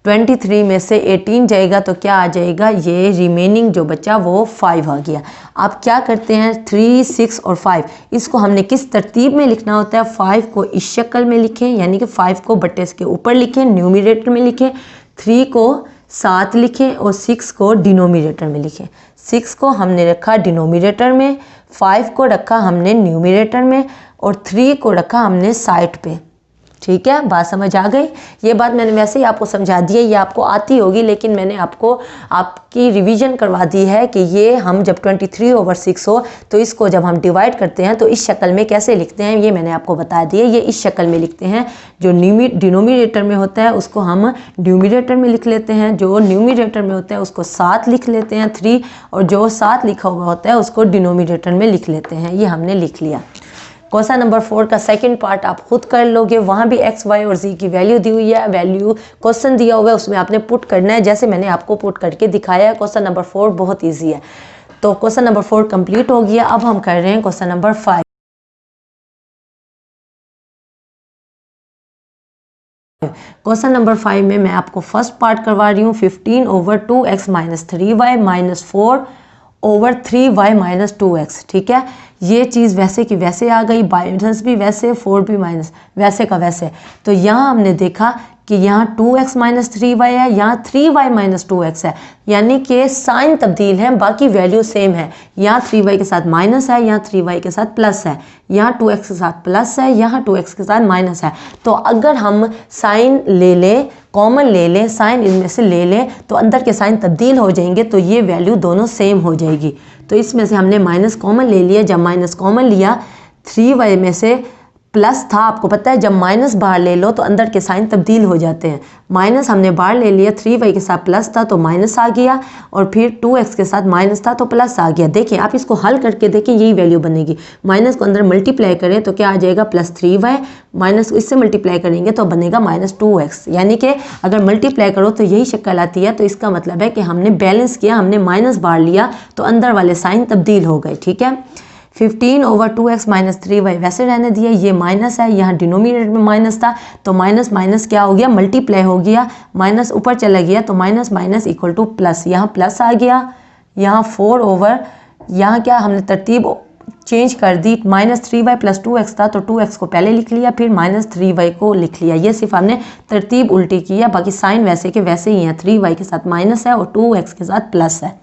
23 में से 18 जाएगा तो क्या आ जाएगा, ये रिमेनिंग जो बचा वो 5 आ गया। आप क्या करते हैं, 3 6 और 5 इसको हमने किस तरतीब में लिखना होता है, 5 को इस शक्ल में लिखें, यानी कि 5 को बट्टे के ऊपर लिखें, न्यूमिनेटर में लिखें, 3 को साथ लिखें और 6 को डिनोमिनेटर में लिखें। 6 को हमने रखा डिनोमिनेटर में, 5 को रखा हमने न्यूमिनेटर में और 3 को रखा हमने साइड पे। ठीक है, बात समझ आ गई। ये बात मैंने वैसे ही आपको समझा दी है, ये आपको आती होगी, लेकिन मैंने आपको आपकी रिवीजन करवा दी है कि ये हम जब 23/6 हो तो इसको जब हम डिवाइड करते हैं तो इस शक्ल में कैसे लिखते हैं, ये मैंने आपको बता दिया। ये इस शक्ल में लिखते हैं, जो डिनोमिनेटर में होता है उसको हम न्यूमिनेटर में लिख लेते हैं, जो न्यूमिनेटर में होता है उसको साथ लिख लेते हैं 3, और जो साथ लिखा हुआ होता है उसको डिनोमिनेटर में लिख लेते हैं। ये हमने लिख लिया। क्वेश्चन नंबर 4 का सेकंड पार्ट आप खुद कर लोगे, वहाँ भी x, y और z की वैल्यू दी हुई है, वैल्यू क्वेश्चन दिया हुआ है उसमें आपने पुट करना है, जैसे मैंने आपको पुट करके दिखाया है। क्वेश्चन नंबर 4 बहुत इजी है। तो क्वेश्चन नंबर 4 कंप्लीट हो गया। अब हम कर रहे हैं क्वेश्चन नंबर 5। क्वेश्चन नंबर 5 में मैं आपको फर्स्ट पार्ट करवा रही हूँ, 15/2x - 3y - 4/3y - 2x। ठीक है, ये चीज़ वैसे की वैसे आ गई, माइनस भी वैसे, 4 भी माइनस वैसे का वैसे। तो यहाँ हमने देखा कि यहाँ 2x - 3y है, यहाँ 3y - 2x है, यानी कि साइन तब्दील है, बाकी वैल्यू सेम है। यहाँ 3y के साथ माइनस है, यहाँ 3y के साथ प्लस है, यहाँ 2x के साथ प्लस है, यहाँ 2x के साथ माइनस है। तो अगर हम साइन ले लें, कॉमन ले लें, साइन इनमें से ले लें तो अंदर के साइन तब्दील हो जाएंगे, तो ये वैल्यू दोनों सेम हो जाएगी। तो इसमें से हमने माइनस कॉमन ले लिया। जब माइनस कॉमन लिया, 3y में से प्लस था, आपको पता है जब माइनस बाहर ले लो तो अंदर के साइन तब्दील हो जाते हैं। माइनस हमने बाहर ले लिया, 3y के साथ प्लस था तो माइनस आ गया, और फिर 2x के साथ माइनस था तो प्लस आ गया। देखिए आप इसको हल करके देखें, यही वैल्यू बनेगी। माइनस को अंदर मल्टीप्लाई करें तो क्या आ जाएगा, +3y, माइनस इससे मल्टीप्लाई करेंगे तो बनेगा -2x। यानी कि अगर मल्टीप्लाई करो तो यही शक्ल आती है। तो इसका मतलब है कि हमने बैलेंस किया, हमने माइनस बाहर लिया तो अंदर वाले साइन तब्दील हो गए। ठीक है, 15/2x - 3y वैसे रहने दिया, ये माइनस है, यहाँ डिनोमिनेटर में माइनस था तो माइनस माइनस क्या हो गया, मल्टीप्लाई हो गया, माइनस ऊपर चला गया तो minus minus equal two plus, यहाँ प्लस आ गया, यहाँ 4 यहाँ क्या हमने तरतीब चेंज कर दी, -3y + 2x था तो 2x को पहले लिख लिया, फिर -3y को लिख लिया। ये सिर्फ हमने तरतीब उल्टी की है, बाकी साइन वैसे के वैसे ही हैं। 3y के साथ माइनस है और 2x के साथ प्लस है।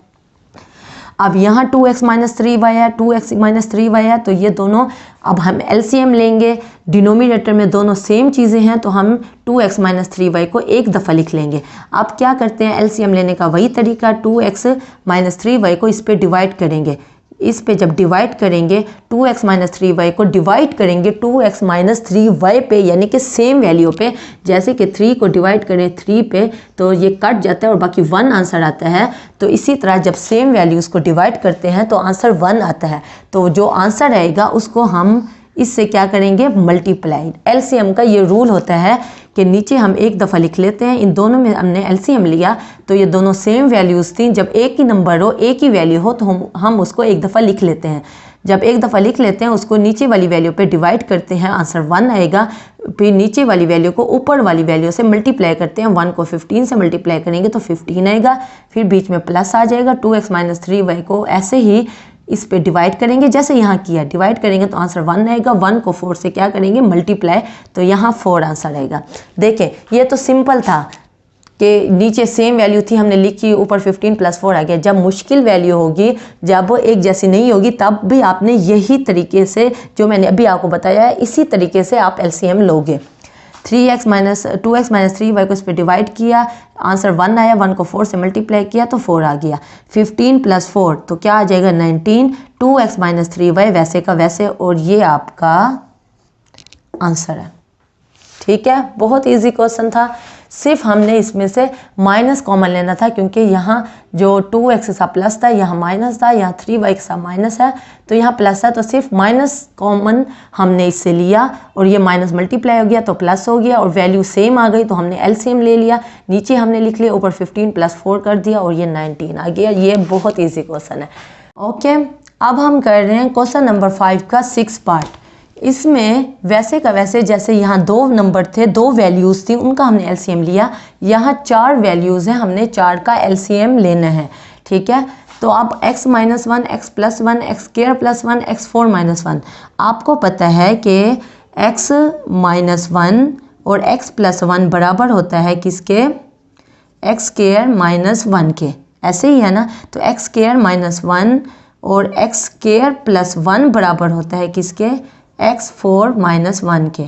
अब यहाँ 2x माइनस 3y है, 2x माइनस 3y है, तो ये दोनों अब हम एलसीएम लेंगे। डिनोमिनेटर में दोनों सेम चीज़ें हैं तो हम 2x माइनस 3y को एक दफ़ा लिख लेंगे। अब क्या करते हैं, एलसीएम लेने का वही तरीका, 2x माइनस 3y को इस पे डिवाइड करेंगे। इस पे जब डिवाइड करेंगे 2x माइनस 3y को डिवाइड करेंगे 2x माइनस 3y पे, यानी कि सेम वैल्यू पे। जैसे कि 3 को डिवाइड करें 3 पे तो ये कट जाता है और बाकी 1 आंसर आता है। तो इसी तरह जब सेम वैल्यूज़ को डिवाइड करते हैं तो आंसर 1 आता है। तो जो आंसर आएगा उसको हम इससे क्या करेंगे, मल्टीप्लाई। एलसीएम का ये रूल होता है कि नीचे हम एक दफ़ा लिख लेते हैं। इन दोनों में हमने एलसीएम लिया तो ये दोनों सेम वैल्यूज़ थी। जब एक ही नंबर हो, एक ही वैल्यू हो तो हम उसको एक दफ़ा लिख लेते हैं। जब एक दफ़ा लिख लेते हैं उसको नीचे वाली वैल्यू पे डिवाइड करते हैं, आंसर 1 आएगा। फिर नीचे वाली वैल्यू को ऊपर वाली वैल्यू से मल्टीप्लाई करते हैं। 1 को 15 से मल्टीप्लाई करेंगे तो 15 आएगा। फिर बीच में प्लस आ जाएगा। 2x माइनस 3y को ऐसे ही इस पे डिवाइड करेंगे, जैसे यहाँ किया डिवाइड करेंगे तो आंसर 1 आएगा। 1 को 4 से क्या करेंगे, मल्टीप्लाई, तो यहाँ 4 आंसर आएगा। देखें ये तो सिंपल था कि नीचे सेम वैल्यू थी, हमने लिखी, ऊपर 15 प्लस 4 आ गया। जब मुश्किल वैल्यू होगी, जब वो एक जैसी नहीं होगी, तब भी आपने यही तरीके से जो मैंने अभी आपको बताया है, इसी तरीके से आप एलसीएम लोगे। 2x माइनस 3y को इस पर डिवाइड किया, आंसर 1 आया। 1 को 4 से मल्टीप्लाई किया तो 4 आ गया। 15 प्लस 4 तो क्या आ जाएगा, 19। 2x माइनस 3y वैसे का वैसे, और ये आपका आंसर है। ठीक है, बहुत इजी क्वेश्चन था। सिर्फ हमने इसमें से माइनस कॉमन लेना था, क्योंकि यहाँ जो 2x सा प्लस था, यहाँ माइनस था, यहाँ 3y सा माइनस है, तो यहाँ प्लस है, तो सिर्फ माइनस कॉमन हमने इससे लिया और ये माइनस मल्टीप्लाई हो गया तो प्लस हो गया और वैल्यू सेम आ गई तो हमने एलसीएम ले लिया। नीचे हमने लिख लिया, ऊपर 15 प्लस 4 कर दिया और ये 19 आ गया। ये बहुत ईजी क्वेश्चन है। ओके, अब हम कर रहे हैं क्वेश्चन नंबर 5 का 6 पार्ट। इसमें वैसे का वैसे, जैसे यहाँ 2 नंबर थे, 2 वैल्यूज़ थी, उनका हमने एलसीएम लिया। यहाँ 4 वैल्यूज़ हैं, हमने 4 का एलसीएम लेना है। ठीक है, तो आप x minus 1, x plus 1, x square plus 1, x 4 minus 1। आपको पता है कि x माइनस 1 और x प्लस 1 बराबर होता है किसके, x स्क्वायर माइनस 1 के। ऐसे ही है ना, तो x स्क्वायर माइनस 1 और x स्क्वायर प्लस 1 बराबर होता है किसके, x 4 माइनस 1 के।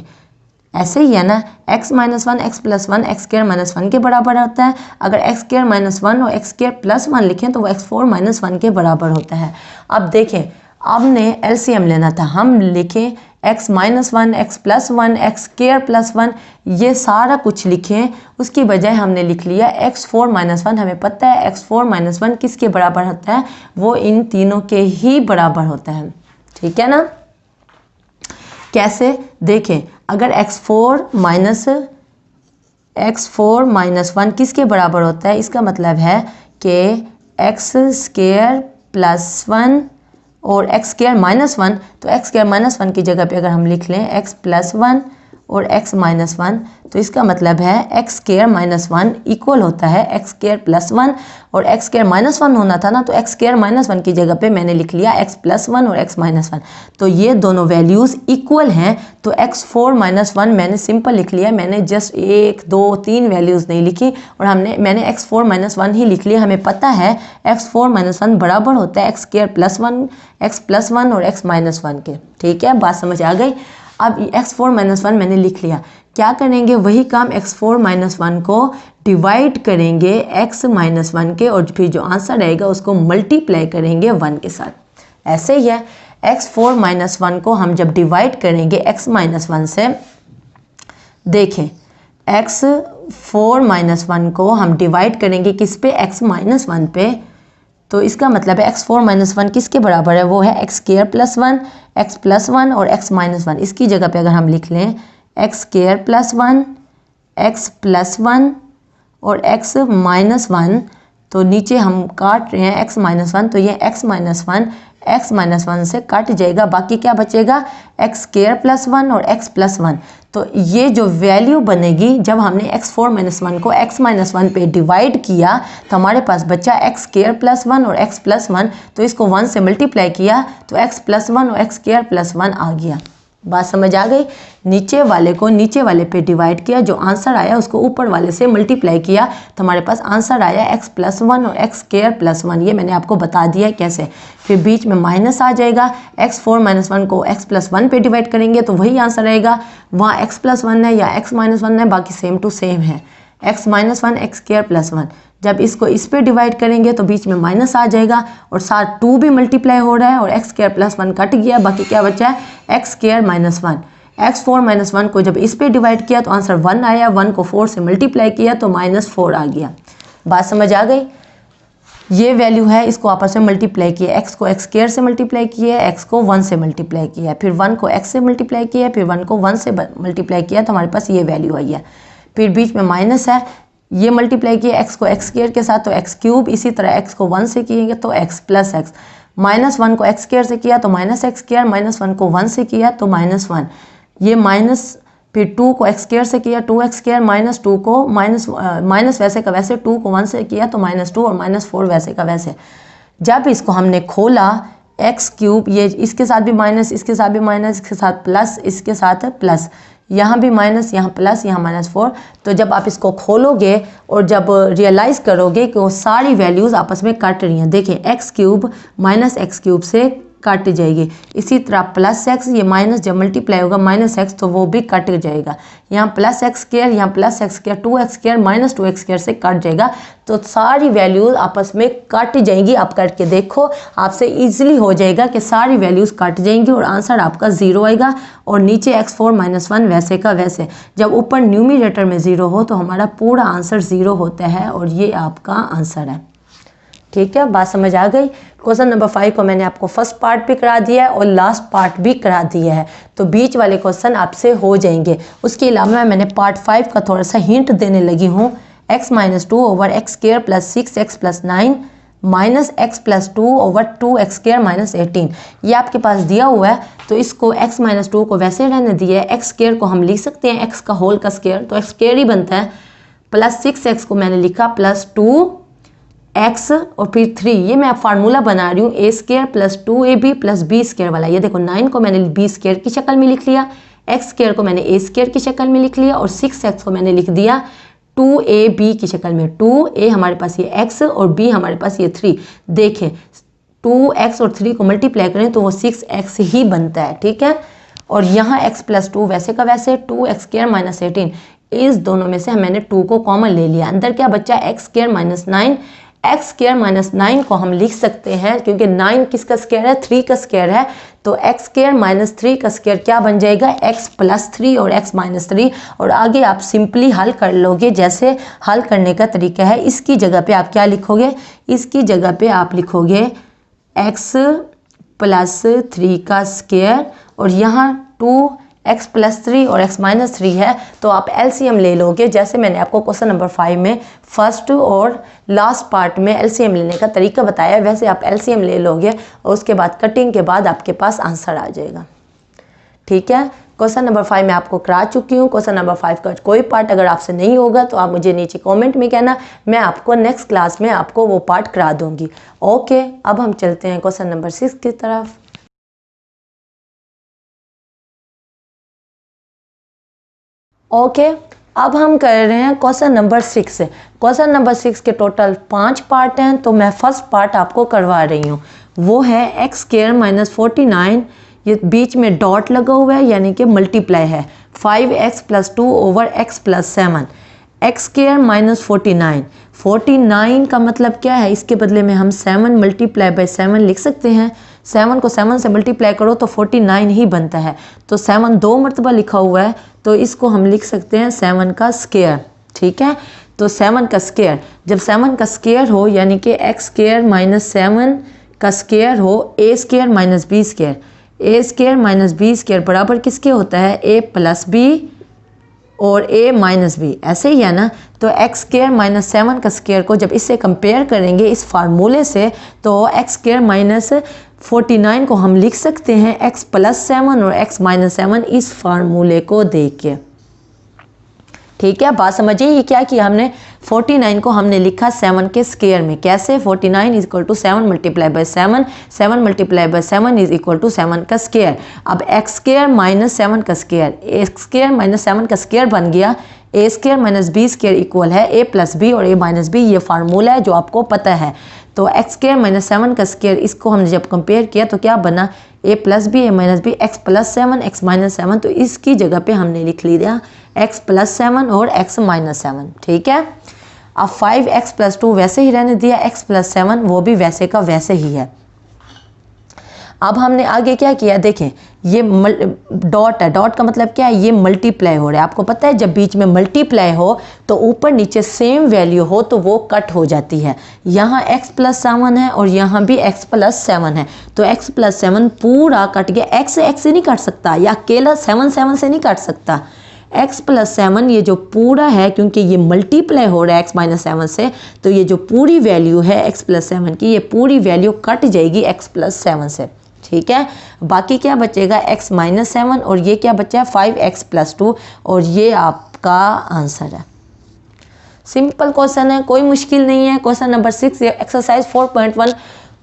ऐसे ही है ना, x minus 1, x plus 1 x square minus 1 के बराबर होता है। अगर x स्क्वायर माइनस 1 और x स्क्वायर प्लस 1 लिखें तो वो x 4 माइनस 1 के बराबर होता है। अब देखें, हमने एलसीएम लेना था, हम लिखें x minus 1, x plus 1, x square plus 1, ये सारा कुछ लिखें। उसकी बजाय हमने लिख लिया x 4 माइनस 1। हमें पता है x 4 माइनस 1 किसके बराबर होता है, वो इन तीनों के ही बराबर होता है। ठीक है ना, कैसे देखें, अगर x 4 माइनस 1 किसके बराबर होता है, इसका मतलब है कि x स्क्वायर प्लस 1 और x स्क्वायर माइनस 1, तो x स्क्वायर माइनस 1 की जगह पे अगर हम लिख लें x प्लस 1 और x माइनस 1, तो इसका मतलब है x स्क्वायर माइनस 1 इक्वल होता है x स्क्वायर प्लस 1, और x स्क्वायर माइनस 1 होना था ना, तो x स्क्वायर माइनस 1 की जगह पे मैंने लिख लिया x प्लस 1 और x माइनस 1। तो ये दोनों वैल्यूज़ इक्वल हैं, तो x 4 माइनस 1 मैंने सिंपल लिख लिया। मैंने जस्ट 1 2 3 वैल्यूज़ नहीं लिखी और मैंने x 4 माइनस 1 ही लिख लिया। हमें पता है x 4 माइनस 1 बराबर होता है x square plus 1, x plus 1 और x माइनस 1 के। ठीक है, बात समझ आ गई। अब x 4 माइनस 1 मैंने लिख लिया, क्या करेंगे, वही काम x 4 माइनस 1 को डिवाइड करेंगे x माइनस 1 के, और फिर जो आंसर आएगा उसको मल्टीप्लाई करेंगे 1 के साथ। ऐसे ही है, x 4 माइनस 1 को हम जब डिवाइड करेंगे x माइनस 1 से, देखें x 4 माइनस 1 को हम डिवाइड करेंगे किस पे, x माइनस 1 पे, तो इसका मतलब है x 4 माइनस 1 किसके बराबर है, वो है x square plus 1, x plus 1 और x माइनस 1। इसकी जगह पे अगर हम लिख लें x square plus 1, x plus 1 और x माइनस 1, तो नीचे हम काट रहे हैं x माइनस 1, तो ये x माइनस 1 से कट जाएगा, बाकी क्या बचेगा, x स्क्वायर प्लस 1 और x प्लस 1। तो ये जो वैल्यू बनेगी, जब हमने x 4 माइनस 1 को x माइनस 1 पे डिवाइड किया तो हमारे पास बचा x स्क्वायर प्लस 1 और x प्लस 1, तो इसको 1 से मल्टीप्लाई किया तो x प्लस 1 और x स्क्वायर प्लस 1 आ गया। बात समझ आ गई। नीचे वाले को नीचे वाले पे डिवाइड किया, जो आंसर आया उसको ऊपर वाले से मल्टीप्लाई किया, तो हमारे पास आंसर आया x+1 और x²+1। ये मैंने आपको बता दिया है कैसे। फिर बीच में माइनस आ जाएगा, x4 - 1 को x+1 पे डिवाइड करेंगे तो वही आंसर आएगा। वहाँ x+1 है या x-1 है, बाकी सेम टू सेम है, x-1 x²+1। जब इसको इस पे डिवाइड करेंगे तो बीच में माइनस आ जाएगा और साथ 2 भी मल्टीप्लाई हो रहा है और x²+1 कट गया, बाकी क्या बचा है x²-1। x4 - 1 को जब इस पे डिवाइड किया तो आंसर 1 आया, 1 को 4 से मल्टीप्लाई किया तो -4 आ गया। बात समझ आ गई। ये वैल्यू है, इसको आपस में मल्टीप्लाई किया, x को x² से मल्टीप्लाई किया, x को 1 से मल्टीप्लाई किया, फिर 1 को x से मल्टीप्लाई किया, फिर 1 को 1 से मल्टीप्लाई किया, तो हमारे पास ये वैल्यू आई है। फिर बीच में माइनस है, ये मल्टीप्लाई किया x को x² के साथ तो x³, इसी तरह x को 1 से किएंगे तो x + x, -1 को x² से किया तो -x², -1 को 1 से किया तो -1, ये माइनस, फिर 2 को x² से किया 2x², -2 को माइनस वैसे का वैसे, 2 को 1 से किया तो -2 और -4 वैसे का वैसे। जब इसको हमने खोला x³, ये इसके साथ भी माइनस, इसके साथ भी माइनस, इसके साथ प्लस, इसके साथ प्लस, यहाँ भी माइनस, यहाँ प्लस, यहाँ -4। तो जब आप इसको खोलोगे और जब रियलाइज़ करोगे कि वो सारी वैल्यूज़ आपस में कट रही हैं, देखें x³ -x³ से कट जाएगी, इसी तरह +x, ये माइनस जब मल्टीप्लाई होगा -x तो वो भी कट जाएगा, यहाँ +x², यहाँ +x², 2x² -2x² से कट जाएगा। तो सारी वैल्यूज़ आपस में कट जाएंगी। आप करके देखो, आपसे इजीली हो जाएगा कि सारी वैल्यूज़ कट जाएंगी और आंसर आपका 0 आएगा और नीचे x4 - 1 वैसे का वैसे। जब ऊपर न्यूमरेटर में 0 हो तो हमारा पूरा आंसर 0 होता है और ये आपका आंसर है। ठीक है, बात समझ आ गई। क्वेश्चन नंबर 5 को मैंने आपको फर्स्ट पार्ट भी करा दिया है और लास्ट पार्ट भी करा दिया है, तो बीच वाले क्वेश्चन आपसे हो जाएंगे। उसके अलावा मैंने पार्ट 5 का थोड़ा सा हिंट देने लगी हूँ। x - 2 / x² + 6x + 9 -x + 2 / 2x² - 18, ये आपके पास दिया हुआ है। तो इसको x - 2 को वैसे रहने दिया है, x² को हम लिख सकते हैं x का होल का स्क्वायर, तो x² ही बनता है, प्लस 6x को मैंने लिखा +2x और फिर 3, ये मैं फार्मूला बना रही हूँ a² + 2ab + b² वाला। ये देखो 9 को मैंने b² की शक्ल में लिख लिया, x² को मैंने a² की शक्ल में लिख लिया और 6x को मैंने लिख दिया 2ab की शक्ल में। 2a हमारे पास ये x और b हमारे पास ये 3। देखें 2x और 3 को मल्टीप्लाई करें तो वो 6x ही बनता है, ठीक है। और यहाँ x + 2 वैसे का वैसे, 2x² - 18, इस दोनों में से मैंने 2 को कॉमन ले लिया, अंदर क्या बच्चा x² - 9। x² - 9 को हम लिख सकते हैं क्योंकि 9 किसका स्क्वायर है, 3 का स्क्वायर है, तो x² - 3 का स्क्वायर क्या बन जाएगा, x + 3 और x - 3। और आगे आप सिंपली हल कर लोगे, जैसे हल करने का तरीका है, इसकी जगह पे आप क्या लिखोगे, इसकी जगह पे आप लिखोगे x + 3 का स्क्वायर और यहाँ 2x + 3 और x - 3 है, तो आप एलसीएम ले लोगे, जैसे मैंने आपको क्वेश्चन नंबर 5 में फर्स्ट और लास्ट पार्ट में एलसीएम लेने का तरीका बताया, वैसे आप एलसीएम ले लोगे और उसके बाद कटिंग के बाद आपके पास आंसर आ जाएगा। ठीक है, क्वेश्चन नंबर 5 मैं आपको करा चुकी हूँ। क्वेश्चन नंबर 5 का कोई पार्ट अगर आपसे नहीं होगा तो आप मुझे नीचे कमेंट में कहना, मैं आपको नेक्स्ट क्लास में आपको वो पार्ट करा दूंगी। ओके, अब हम चलते हैं क्वेश्चन नंबर 6 की तरफ। ओके, अब हम कर रहे हैं क्वेश्चन नंबर 6। क्वेश्चन नंबर 6 के टोटल 5 पार्ट हैं, तो मैं फर्स्ट पार्ट आपको करवा रही हूँ, वो है x² - 49, ये बीच में डॉट लगा हुआ है यानी कि मल्टीप्लाई है, 5x + 2 / x + 7, x² - 49, 49 का मतलब क्या है, इसके बदले में हम 7 × 7 लिख सकते हैं। 7 को 7 से मल्टीप्लाई करो तो 49 ही बनता है, तो 7 2 मरतबा लिखा हुआ है, तो इसको हम लिख सकते हैं 7 का स्क्वायर। ठीक है, तो 7 का स्क्वायर, जब 7 का स्क्वायर हो यानी कि x² - 7 का स्क्वायर हो, a² - b², a² - b² बराबर किसके होता है, a + b और a - b, ऐसे ही है ना। तो x² - 7 का स्क्वायर को जब इससे कंपेयर करेंगे इस फार्मूले से, तो x² - 49 को हम लिख सकते हैं x + 7 और x - 7 इस फार्मूले को देख के। ठीक है, बात समझिए, ये क्या किया हमने, 49 को हमने लिखा 7 के स्क्वायर में। कैसे? 49 is equal to 7 multiply by 7, 7 multiply by 7 is equal to 7 का स्क्वायर। अब एक्स स्क्वायर माइनस 7 का स्क्वायर, एक्स स्क्वायर माइनस 7 का स्क्वायर बन गया। A square minus b square equal है ए प्लस बी, और ए माइनस बी ये formula है जो आपको पता है। तो एक्स स्क्वायर माइनस 7 का स्क्वायर, इसको हमने जब कंपेयर किया तो क्या बना? A plus b, a minus b, x plus 7, x minus 7। तो इसकी जगह पे हमने लिख लिया एक्स प्लस 7 और एक्स माइनस 7। ठीक है। अब 5x प्लस 2 वैसे ही रहने दिया, x प्लस 7 वो भी वैसे का वैसे ही है। अब हमने आगे क्या किया? देखें, ये डॉट है, डॉट का मतलब क्या है? ये मल्टीप्लाई हो रहा है। आपको पता है जब बीच में मल्टीप्लाई हो तो ऊपर नीचे सेम वैल्यू हो तो वो कट हो जाती है। यहाँ x प्लस 7 है और यहाँ भी x प्लस 7 है, तो x प्लस 7 पूरा कट गया। x से नहीं कट सकता, या अकेला 7 से नहीं कट सकता। x प्लस 7 ये जो पूरा है, क्योंकि ये मल्टीप्लाई हो रहा है x माइनस 7 से, तो ये जो पूरी वैल्यू है x प्लस 7 की, ये पूरी वैल्यू कट जाएगी x प्लस 7 से। ठीक है। बाकी क्या बचेगा? x माइनस 7, और ये क्या बचा है? 5x प्लस 2, और ये आपका आंसर है। सिंपल क्वेश्चन है, कोई मुश्किल नहीं है। क्वेश्चन नंबर 6 एक्सरसाइज 4.1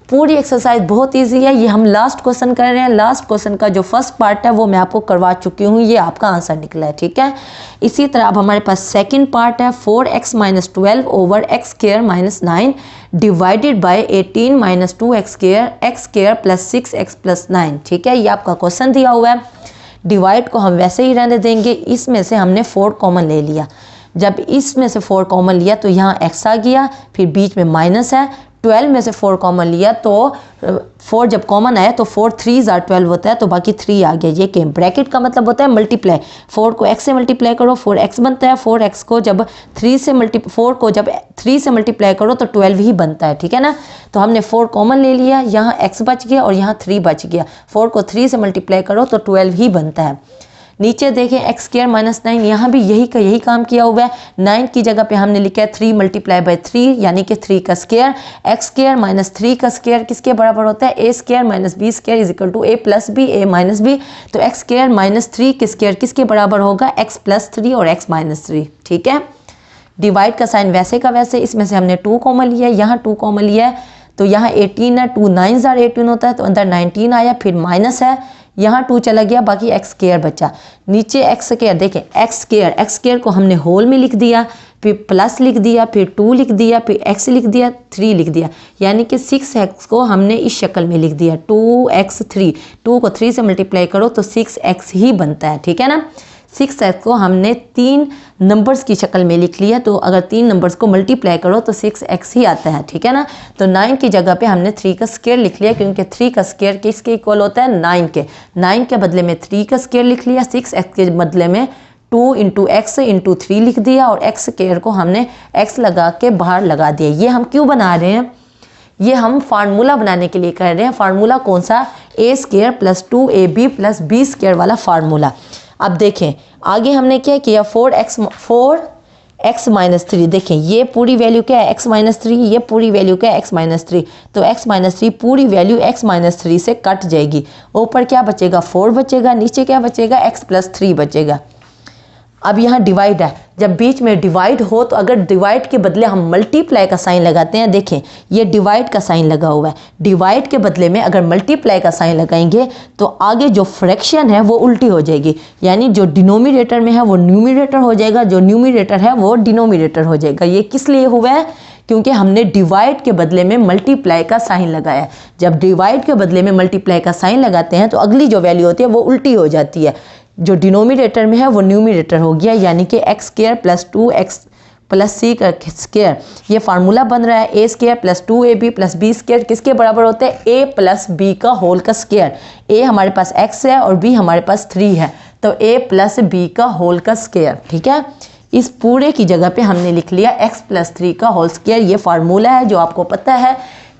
पूरी एक्सरसाइज बहुत इजी है। ये हम लास्ट क्वेश्चन कर रहे हैं। लास्ट क्वेश्चन का जो फर्स्ट पार्ट है वो मैं आपको करवा चुकी हूँ, ये आपका आंसर निकला है। ठीक है। इसी तरह अब हमारे पास सेकंड पार्ट है 4x minus 12 over x square minus 9 divided by 18 minus 2x square plus 6x plus 9। ठीक है, ये आपका क्वेश्चन दिया हुआ है। डिवाइड को हम वैसे ही रहने देंगे। इसमें से हमने 4 कॉमन ले लिया। जब इसमें से 4 कॉमन लिया तो यहाँ x आ गया, फिर बीच में माइनस है। 12 में से 4 कॉमन लिया तो 4 जब कॉमन आया तो 4 3 12 होता है, तो बाकी 3 आ गया। ये के ब्रैकेट का मतलब होता है मल्टीप्लाई। 4 को x से मल्टीप्लाई करो 4x बनता है। 4x को जब 4 को जब 3 से मल्टीप्लाई करो तो 12 ही बनता है। ठीक है ना। तो हमने 4 कॉमन ले लिया, यहाँ x बच गया और यहाँ 3 बच गया। 4 को 3 से मल्टीप्लाई करो तो 12 ही बनता है। नीचे देखें एक्स स्क्वायर माइनस 9, यहाँ भी यही काम किया हुआ है। 9 की जगह पे हमने लिखा है 3 मल्टीप्लाई बाय 3, यानी कि 3 का स्क्वायर। एक्स स्क्वायर माइनस 3 का स्क्वायर किसके बराबर होता है? A square minus b square is equal to a plus b, a minus b. तो एक्स स्क्वायर माइनस 3 के स्क्वायर किसके बराबर होगा? एक्स प्लस 3 और एक्स माइनस 3। ठीक है। डिवाइड का साइन वैसे का वैसे, इसमें से हमने 2 कॉमन लिया है, यहाँ 2 कॉमन लिया है, तो यहाँ 18 है। 2 9 18 होता है, तो अंदर 19 आया, फिर माइनस है, यहाँ 2 चला गया, बाकी एक्स स्क्वायर बचा। नीचे एक्स स्क्वायर देखें, एक्स स्क्वायर को हमने होल में लिख दिया, फिर प्लस लिख दिया, फिर 2 लिख दिया, फिर एक्स लिख दिया, 3 लिख दिया, यानी कि 6x को हमने इस शक्ल में लिख दिया 2x3। 2 को 3 से मल्टीप्लाई करो तो 6x ही बनता है। ठीक है ना। 6x को हमने 3 नंबर्स की शक्ल में लिख लिया, तो अगर 3 नंबर्स को मल्टीप्लाई करो तो 6x ही आता है। ठीक है ना। तो 9 की जगह पे हमने 3 का स्क्वायर लिख लिया, क्योंकि 3 का स्क्वायर किसके इक्वल होता है? 9 के। 9 के बदले में 3 का स्क्वायर लिख लिया, 6x के बदले में 2 इंटू एक्स इंटू 3 लिख दिया, और एक्स स्क्वायर को हमने x लगा के बाहर लगा दिया। ये हम क्यों बना रहे हैं? ये हम फार्मूला बनाने के लिए कर रहे हैं। फार्मूला कौन सा? A square plus 2ab plus b square वाला फार्मूला। अब देखें आगे हमने क्या किया, 4x माइनस 3। देखें ये पूरी वैल्यू क्या है? x minus 3। ये पूरी वैल्यू क्या है? x minus 3। तो x माइनस 3 पूरी वैल्यू x माइनस 3 से कट जाएगी। ऊपर क्या बचेगा? 4 बचेगा, नीचे क्या बचेगा? x प्लस 3 बचेगा। अब यहाँ डिवाइड है, जब बीच में डिवाइड हो तो अगर डिवाइड के बदले हम मल्टीप्लाई का साइन लगाते हैं, देखें ये डिवाइड का साइन लगा हुआ है, डिवाइड के बदले में अगर मल्टीप्लाई का साइन लगाएंगे तो आगे जो फ्रैक्शन है वो उल्टी हो जाएगी, यानी जो डिनोमिनेटर में है वो न्यूमिनेटर हो जाएगा, जो न्यूमिनेटर है वो डिनोमिनेटर हो जाएगा। ये किस लिए हुआ है? क्योंकि हमने डिवाइड के बदले में मल्टीप्लाई का साइन लगाया है। जब डिवाइड के बदले में मल्टीप्लाई का साइन लगाते हैं तो अगली जो वैल्यू होती है वो उल्टी हो जाती है, जो डिनोमिनेटर में है वो न्यूमिनेटर हो गया, यानी कि x square plus 2x plus c का स्क्वायर। ये फार्मूला बन रहा है a square plus 2ab plus b square किसके बराबर होता है? a प्लस बी का होल का स्क्वायर। a हमारे पास x है और b हमारे पास 3 है, तो a प्लस बी का होल का स्क्वायर। ठीक है। इस पूरे की जगह पे हमने लिख लिया x प्लस 3 का होल स्क्वायर। ये फार्मूला है जो आपको पता है,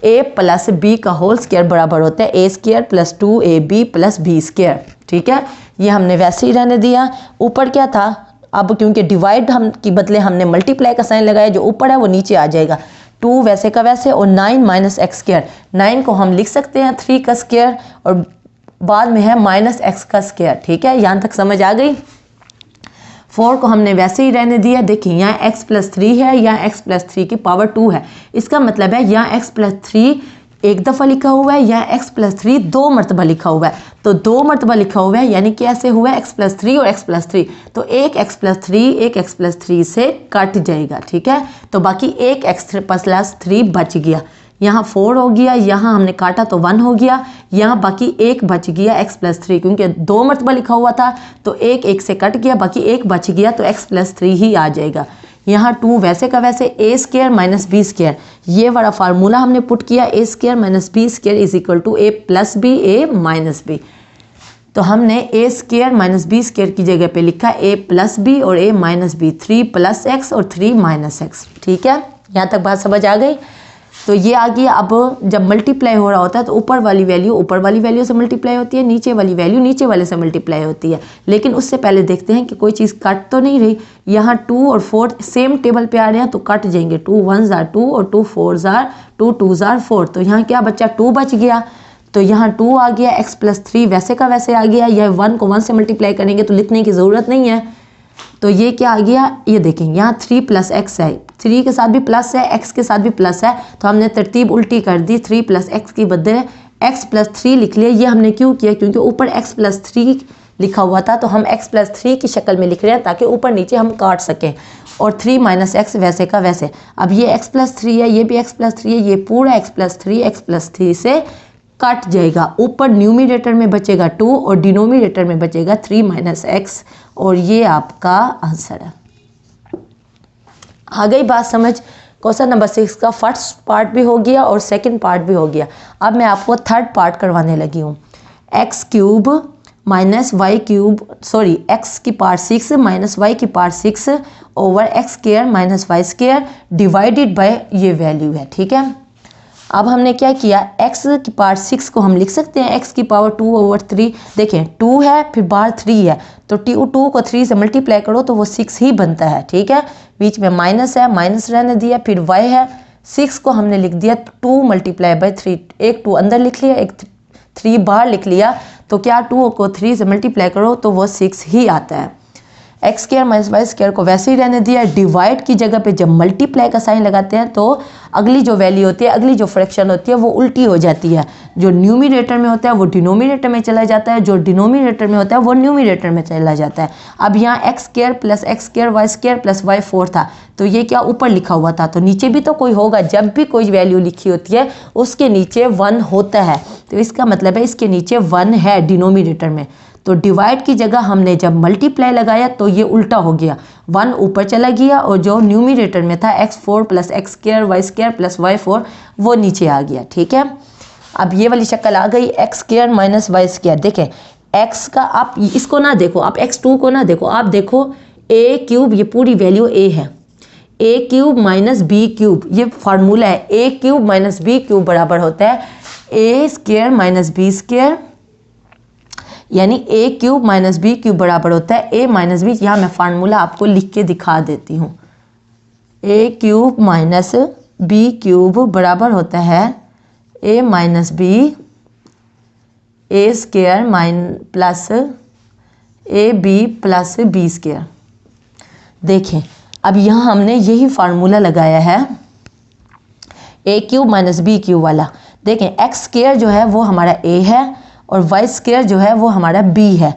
a प्लस बी का होल स्क्वायर बराबर होता है a square plus 2ab plus b square. ठीक है। ये हमने वैसे ही रहने दिया। ऊपर क्या था? अब क्योंकि डिवाइड हम के बदले हमने मल्टीप्लाई का साइन लगाया, जो ऊपर है वो नीचे आ जाएगा। 2 वैसे का वैसे, और 9 माइनस एक्स स्क्वायर। 9 को हम लिख सकते हैं 3 का स्क्वायर, और बाद में है माइनस एक्स का स्क्वायर। ठीक है, यहाँ तक समझ आ गई। 4 को हमने वैसे ही रहने दिया। देखिए यहाँ x प्लस 3 है, यहाँ x प्लस 3 की पावर 2 है। इसका मतलब है यहाँ x प्लस 3 एक दफ़ा लिखा हुआ है, यहाँ x प्लस 3 2 मरतबा लिखा हुआ है। तो 2 मरतबा लिखा हुआ है यानी कैसे हुआ है, x प्लस 3 और x प्लस 3, तो एक x प्लस 3 एक x प्लस 3 से कट जाएगा, ठीक है। तो बाकी एक x प्लस 3 बच गया, यहाँ 4 हो गया, यहाँ हमने काटा तो 1 हो गया, यहाँ बाकी एक बच गया x प्लस 3, क्योंकि 2 मरतबा लिखा हुआ था तो एक एक से कट गया, बाकी एक बच गया तो x प्लस 3 ही आ जाएगा। यहाँ 2 वैसे का वैसे a square minus b square, ये वाला फार्मूला हमने पुट किया, a square minus b square is equal to a plus b a minus b. तो हमने a square minus b square की जगह पे लिखा a प्लस बी और a minus b, 3 plus x और 3 माइनस एक्स, ठीक है। यहाँ तक बात समझ आ गई। तो ये आ गया। अब जब मल्टीप्लाई हो रहा होता है तो ऊपर वाली वैल्यू से मल्टीप्लाई होती है, नीचे वाली वैल्यू नीचे वाले से मल्टीप्लाई होती है। लेकिन उससे पहले देखते हैं कि कोई चीज़ कट तो नहीं रही। यहाँ 2 और 4 सेम टेबल पे आ रहे हैं तो कट जाएंगे, 2 1s are 2 और 2 4s are 2 2s are 4। तो यहाँ क्या बच्चा 2 बच गया, तो यहाँ 2 आ गया, x प्लस 3 वैसे का वैसे आ गया। यह 1 को 1 से मल्टीप्लाई करेंगे तो लिखने की ज़रूरत नहीं है। तो ये क्या आ गया, ये देखें यहाँ 3 प्लस एक्स है, 3 के साथ भी प्लस है, x के साथ भी प्लस है, तो हमने तरतीब उल्टी कर दी, 3 प्लस एक्स की बदले x प्लस 3 लिख लिया। ये हमने क्यों किया, क्योंकि ऊपर x प्लस 3 लिखा हुआ था तो हम x प्लस 3 की शक्ल में लिख रहे हैं ताकि ऊपर नीचे हम काट सकें। और 3 माइनस एक्स वैसे का वैसे। अब ये x प्लस 3 है, ये भी x प्लस 3 है, ये पूरा x प्लस 3 से कट जाएगा। ऊपर न्यूमिनेटर में बचेगा 2 और डिनोमिनेटर में बचेगा 3 माइनस एक्स, और ये आपका आंसर है। आ गई बात समझ। क्वेश्चन नंबर 6 का फर्स्ट पार्ट भी हो गया और सेकंड पार्ट भी हो गया। अब मैं आपको थर्ड पार्ट करवाने लगी हूँ। X cube minus y cube, sorry x की पावर 6 माइनस वाई की power 6 over x square minus y square divided by ये वैल्यू है, ठीक है। अब हमने क्या किया, x की पावर 6 को हम लिख सकते हैं x की पावर 2 ओवर 3। देखें 2 है फिर बाहर 3 है, तो 2 को 3 से मल्टीप्लाई करो तो वो 6 ही बनता है, ठीक है। बीच में माइनस है, माइनस रहने दिया, फिर y है, 6 को हमने लिख दिया 2 मल्टीप्लाई बाई 3, एक 2 अंदर लिख लिया, एक 3 बाहर लिख लिया, तो क्या 2 को 3 से मल्टीप्लाई करो तो वो 6 ही आता है। X square minus y square को वैसे ही रहने दिया। डिवाइड की जगह पे जब मल्टीप्लाई का साइन लगाते हैं तो अगली जो वैल्यू होती है, अगली जो फ्रैक्शन होती है वो उल्टी हो जाती है। जो न्यूमिनेटर में होता है वो डिनोमिनेटर में चला जाता है, जो डिनोमिनेटर में होता है वो न्यूमिनेटर में चला जाता है। अब यहाँ x square plus x square y square plus y 4 था, तो ये क्या ऊपर लिखा हुआ था, तो नीचे भी तो कोई होगा। जब भी कोई वैल्यू लिखी होती है उसके नीचे 1 होता है, तो इसका मतलब है इसके नीचे 1 है डिनोमिनेटर में। तो डिवाइड की जगह हमने जब मल्टीप्लाई लगाया तो ये उल्टा हो गया, 1 ऊपर चला गया और जो न्यूमिनेटर में था x4 plus x square y square plus y 4 वो नीचे आ गया, ठीक है। अब ये वाली शक्ल आ गई, x square minus y square. देखें x का, आप इसको ना देखो, आप x2 को ना देखो, आप देखो a क्यूब, ये पूरी वैल्यू a है, a cube minus b cube, ये फार्मूला है, a cube minus b cube बराबर होता है a square minus b square, यानी a cube minus b cube बराबर होता है a माइनस बी। यहाँ मैं फार्मूला आपको लिख के दिखा देती हूँ। a cube minus b cube बराबर होता है a minus b a square plus a b plus b square. देखें अब यहाँ हमने यही फार्मूला लगाया है a cube minus b cube वाला। देखें एक्स स्क्वायर जो है वो हमारा a है और वाई स्क्वायर जो है वो हमारा b है।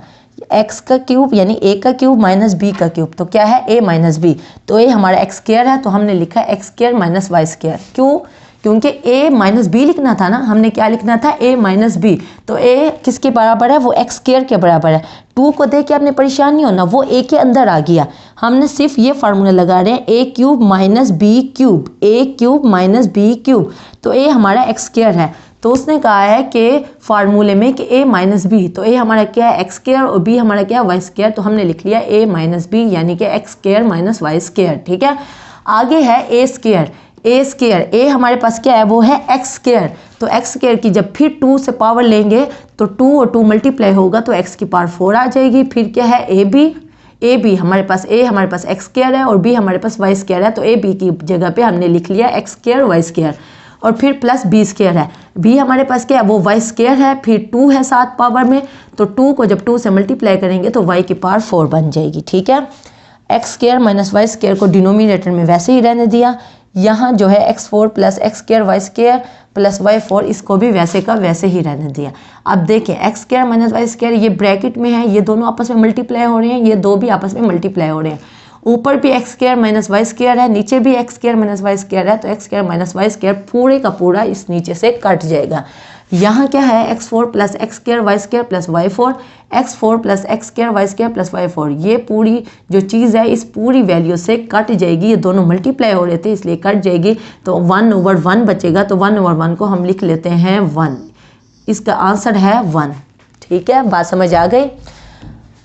x का क्यूब यानी a का क्यूब माइनस b का क्यूब, तो क्या है a माइनस b, तो a हमारा एक्स स्क्वायर है, तो हमने लिखा है x square minus y square. क्यों, क्योंकि a माइनस बी लिखना था ना, हमने क्या लिखना था a माइनस बी, तो a किसके बराबर है, वो एक्स स्क्वायर के बराबर है। 2 को देख के आपने परेशान नहीं होना, वो a के अंदर आ गया। हमने सिर्फ ये फार्मूला लगा रहे हैं a cube minus b cube, a cube minus b cube, तो a हमारा एक्स स्क्वायर है। तो उसने कहा है कि फार्मूले में कि a माइनस बी, तो a हमारा क्या है एक्स स्क्वायर और b हमारा क्या है वाई स्क्वायर, तो हमने लिख लिया a माइनस बी यानी कि x square minus y square, ठीक है। आगे है a स्क्वायर, a हमारे पास क्या है, वो है एक्स स्क्वायर, तो एक्स स्क्वायर की जब फिर 2 से पावर लेंगे तो 2 और 2 मल्टीप्लाई होगा तो x की पावर 4 आ जाएगी। फिर क्या है ए बी हमारे पास हमारे पास एक्स स्क्वायर है और b हमारे पास वाई स्क्वायर है, तो ए बी की जगह पे हमने लिख लिया एक्स स्क्वायर वाई स्क्वायर, और फिर प्लस बी स्क्वायर है, b हमारे पास क्या है वो वाई स्क्वायर है, फिर 2 है 7 पावर में, तो 2 को जब 2 से मल्टीप्लाई करेंगे तो y की पावर 4 बन जाएगी, ठीक है। X square minus y square को डिनोमिनेटर में वैसे ही रहने दिया। यहाँ जो है x4 plus x square y square plus y4 इसको भी वैसे का वैसे ही रहने दिया। अब देखें x square minus y square ये ब्रैकेट में है, ये दोनों आपस में मल्टीप्लाई हो रहे हैं, ये दो भी आपस में मल्टीप्लाई हो रहे हैं। ऊपर भी x square minus y square है, नीचे भी x square minus y square है, तो x square minus y square पूरे का पूरा इस नीचे से कट जाएगा। यहाँ क्या है x4 plus x square y square plus y4, x4 plus x square y square plus y4, ये पूरी जो चीज़ है इस पूरी वैल्यू से कट जाएगी। ये दोनों मल्टीप्लाई हो रहे थे इसलिए कट जाएगी, तो 1/1 बचेगा, तो 1/1 को हम लिख लेते हैं 1। इसका आंसर है 1। ठीक है, बात समझ आ गई।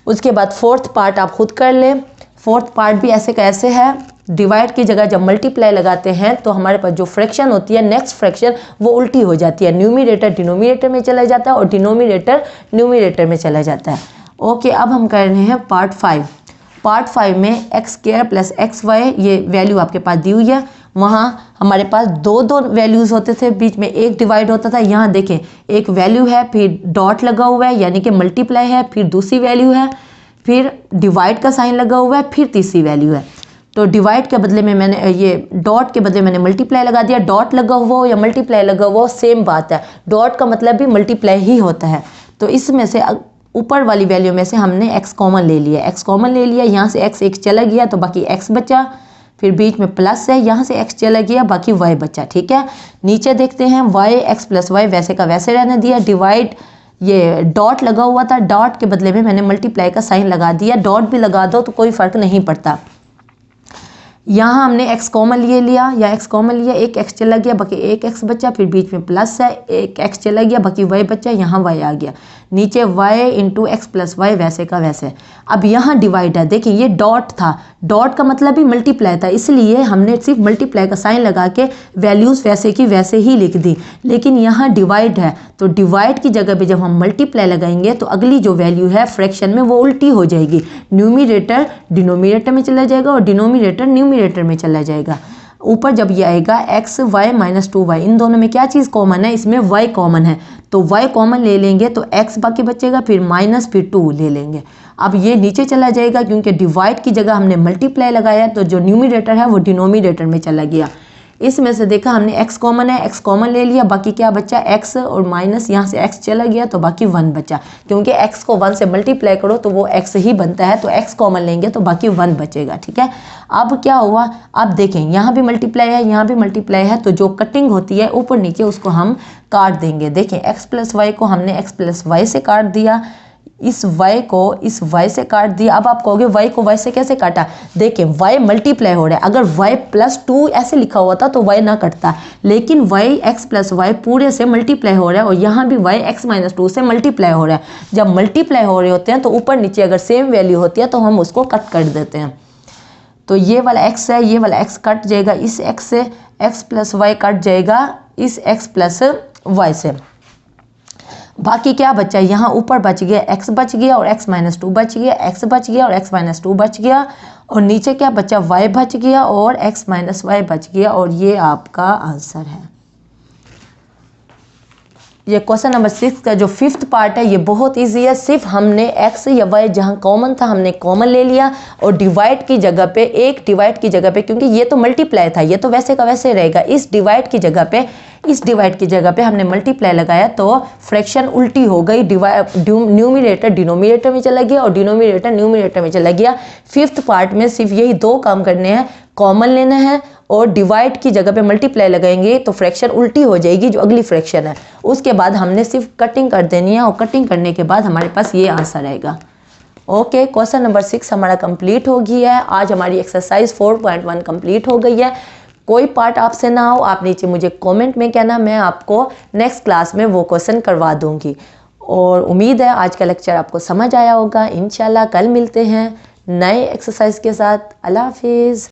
उसके बाद फोर्थ पार्ट आप खुद कर लें। फोर्थ पार्ट भी ऐसे कैसे है, डिवाइड की जगह जब मल्टीप्लाई लगाते हैं तो हमारे पास जो फ्रैक्शन होती है नेक्स्ट फ्रैक्शन वो उल्टी हो जाती है, न्यूमरेटर डिनोमिनेटर में चला जाता है और डिनोमिनेटर न्यूमरेटर में चला जाता है। ओके, अब हम कर रहे हैं पार्ट 5। पार्ट 5 में x square plus x y ये वैल्यू आपके पास दी हुई है। वहाँ हमारे पास दो वैल्यूज़ होते थे, बीच में एक डिवाइड होता था। यहाँ देखें एक वैल्यू है, फिर डॉट लगा हुआ है यानी कि मल्टीप्लाई है, फिर दूसरी वैल्यू है, फिर डिवाइड का साइन लगा हुआ है, फिर तीसरी वैल्यू है। तो डिवाइड के बदले में मैंने ये डॉट के बदले मैंने मल्टीप्लाई लगा दिया। डॉट लगा हुआ हो या मल्टीप्लाई लगा हुआ हो सेम बात है, डॉट का मतलब भी मल्टीप्लाई ही होता है। तो इसमें से ऊपर वाली वैल्यू में से हमने x कॉमन ले लिया, x कॉमन ले लिया, यहाँ से x एक चला गया तो बाकी x बचा, फिर बीच में प्लस है, यहाँ से x चला गया बाकी y बचा। ठीक है, नीचे देखते हैं y x प्लस वाई वैसे का वैसे रहने दिया। डिवाइड ये डॉट लगा हुआ था, डॉट के बदले में मैंने मल्टीप्लाई का साइन लगा दिया। डॉट भी लगा दो तो कोई फ़र्क नहीं पड़ता। यहाँ हमने x कॉमन ले लिया या x कॉमन लिया, एक x चला गया बाकी एक x बचा, फिर बीच में प्लस है, एक x चला गया बाकी y बचा, यहाँ y आ गया, नीचे y into x plus y वैसे का वैसे। अब यहाँ डिवाइड है, देखिए ये डॉट था, डॉट का मतलब भी मल्टीप्लाई था, इसलिए हमने सिर्फ मल्टीप्लाई का साइन लगा के वैल्यूज़ वैसे की वैसे ही लिख दी। लेकिन यहाँ डिवाइड है तो डिवाइड की जगह पे जब हम मल्टीप्लाई लगाएंगे तो अगली जो वैल्यू है फ्रैक्शन में वो उल्टी हो जाएगी, न्यूमरेटर डिनोमिनेटर में चला जाएगा और डिनोमिनेटर न्यूमरेटर में चला जाएगा। ऊपर जब ये आएगा एक्स वाई माइनस 2y, इन दोनों में क्या चीज़ कॉमन है, इसमें y कॉमन है, तो y कॉमन ले लेंगे तो x बाकी बचेगा, फिर माइनस फिर 2 ले लेंगे। अब ये नीचे चला जाएगा क्योंकि डिवाइड की जगह हमने मल्टीप्लाई लगाया, तो जो न्यूमरेटर है वो डिनोमिनेटर में चला गया। इसमें से देखा हमने x कॉमन है, x कॉमन ले लिया, बाकी क्या बचा x और माइनस यहाँ से x चला गया तो बाकी 1 बचा, क्योंकि x को 1 से मल्टीप्लाई करो तो वो x ही बनता है, तो x कॉमन लेंगे तो बाकी 1 बचेगा। ठीक है, अब क्या हुआ, अब देखें यहाँ भी मल्टीप्लाई है, यहाँ भी मल्टीप्लाई है, तो जो कटिंग होती है ऊपर नीचे उसको हम काट देंगे। देखें x प्लस वाई को हमने x प्लस वाई से काट दिया, इस y को इस y से काट दिया। अब आप कहोगे y को y से कैसे काटा, देखें y मल्टीप्लाई हो रहा है, अगर y प्लस 2 ऐसे लिखा हुआ था तो y ना कटता, लेकिन y x प्लस वाई पूरे से मल्टीप्लाई हो रहा है और यहाँ भी y x माइनस 2 से मल्टीप्लाई हो रहा है। जब मल्टीप्लाई हो रहे होते हैं तो ऊपर नीचे अगर सेम वैल्यू होती है तो हम उसको कट कर देते हैं। तो ये वाला x है, ये वाला x कट जाएगा, इस x से x प्लस वाई कट जाएगा इस x प्लस वाई से। बाकी क्या बचा, यहाँ ऊपर बच गया x बच गया और x माइनस 2 बच गया, x बच गया और x माइनस 2 बच गया, और नीचे क्या बचा y बच गया और x माइनस वाई बच गया, और ये आपका आंसर है। ये क्वेश्चन नंबर 6 का जो 5th पार्ट है ये बहुत इजी है, सिर्फ हमने x या y जहाँ कॉमन था हमने कॉमन ले लिया और डिवाइड की जगह पे एक डिवाइड की जगह पे, क्योंकि ये तो मल्टीप्लाई था ये तो वैसे का वैसे रहेगा, इस डिवाइड की जगह पे हमने मल्टीप्लाई लगाया तो फ्रैक्शन उल्टी हो गई, न्यूमरेटर डिनोमिनेटर में चला गया और डिनोमिनेटर न्यूमरेटर में चला गया। 5th पार्ट में सिर्फ यही 2 काम करने हैं, कॉमन लेना है और डिवाइड की जगह पे मल्टीप्लाई लगाएंगे तो फ्रैक्शन उल्टी हो जाएगी जो अगली फ्रैक्शन है, उसके बाद हमने सिर्फ कटिंग कर देनी है और कटिंग करने के बाद हमारे पास ये आंसर आएगा। ओके, क्वेश्चन नंबर 6 हमारा कंप्लीट हो गया है। आज हमारी एक्सरसाइज 4.1 कंप्लीट हो गई है। कोई पार्ट आपसे ना हो आप नीचे मुझे कमेंट में कहना, मैं आपको नेक्स्ट क्लास में वो क्वेश्चन करवा दूंगी। और उम्मीद है आज का लेक्चर आपको समझ आया होगा। इंशाल्लाह कल मिलते हैं नए एक्सरसाइज के साथ। अल्लाह हाफिज़।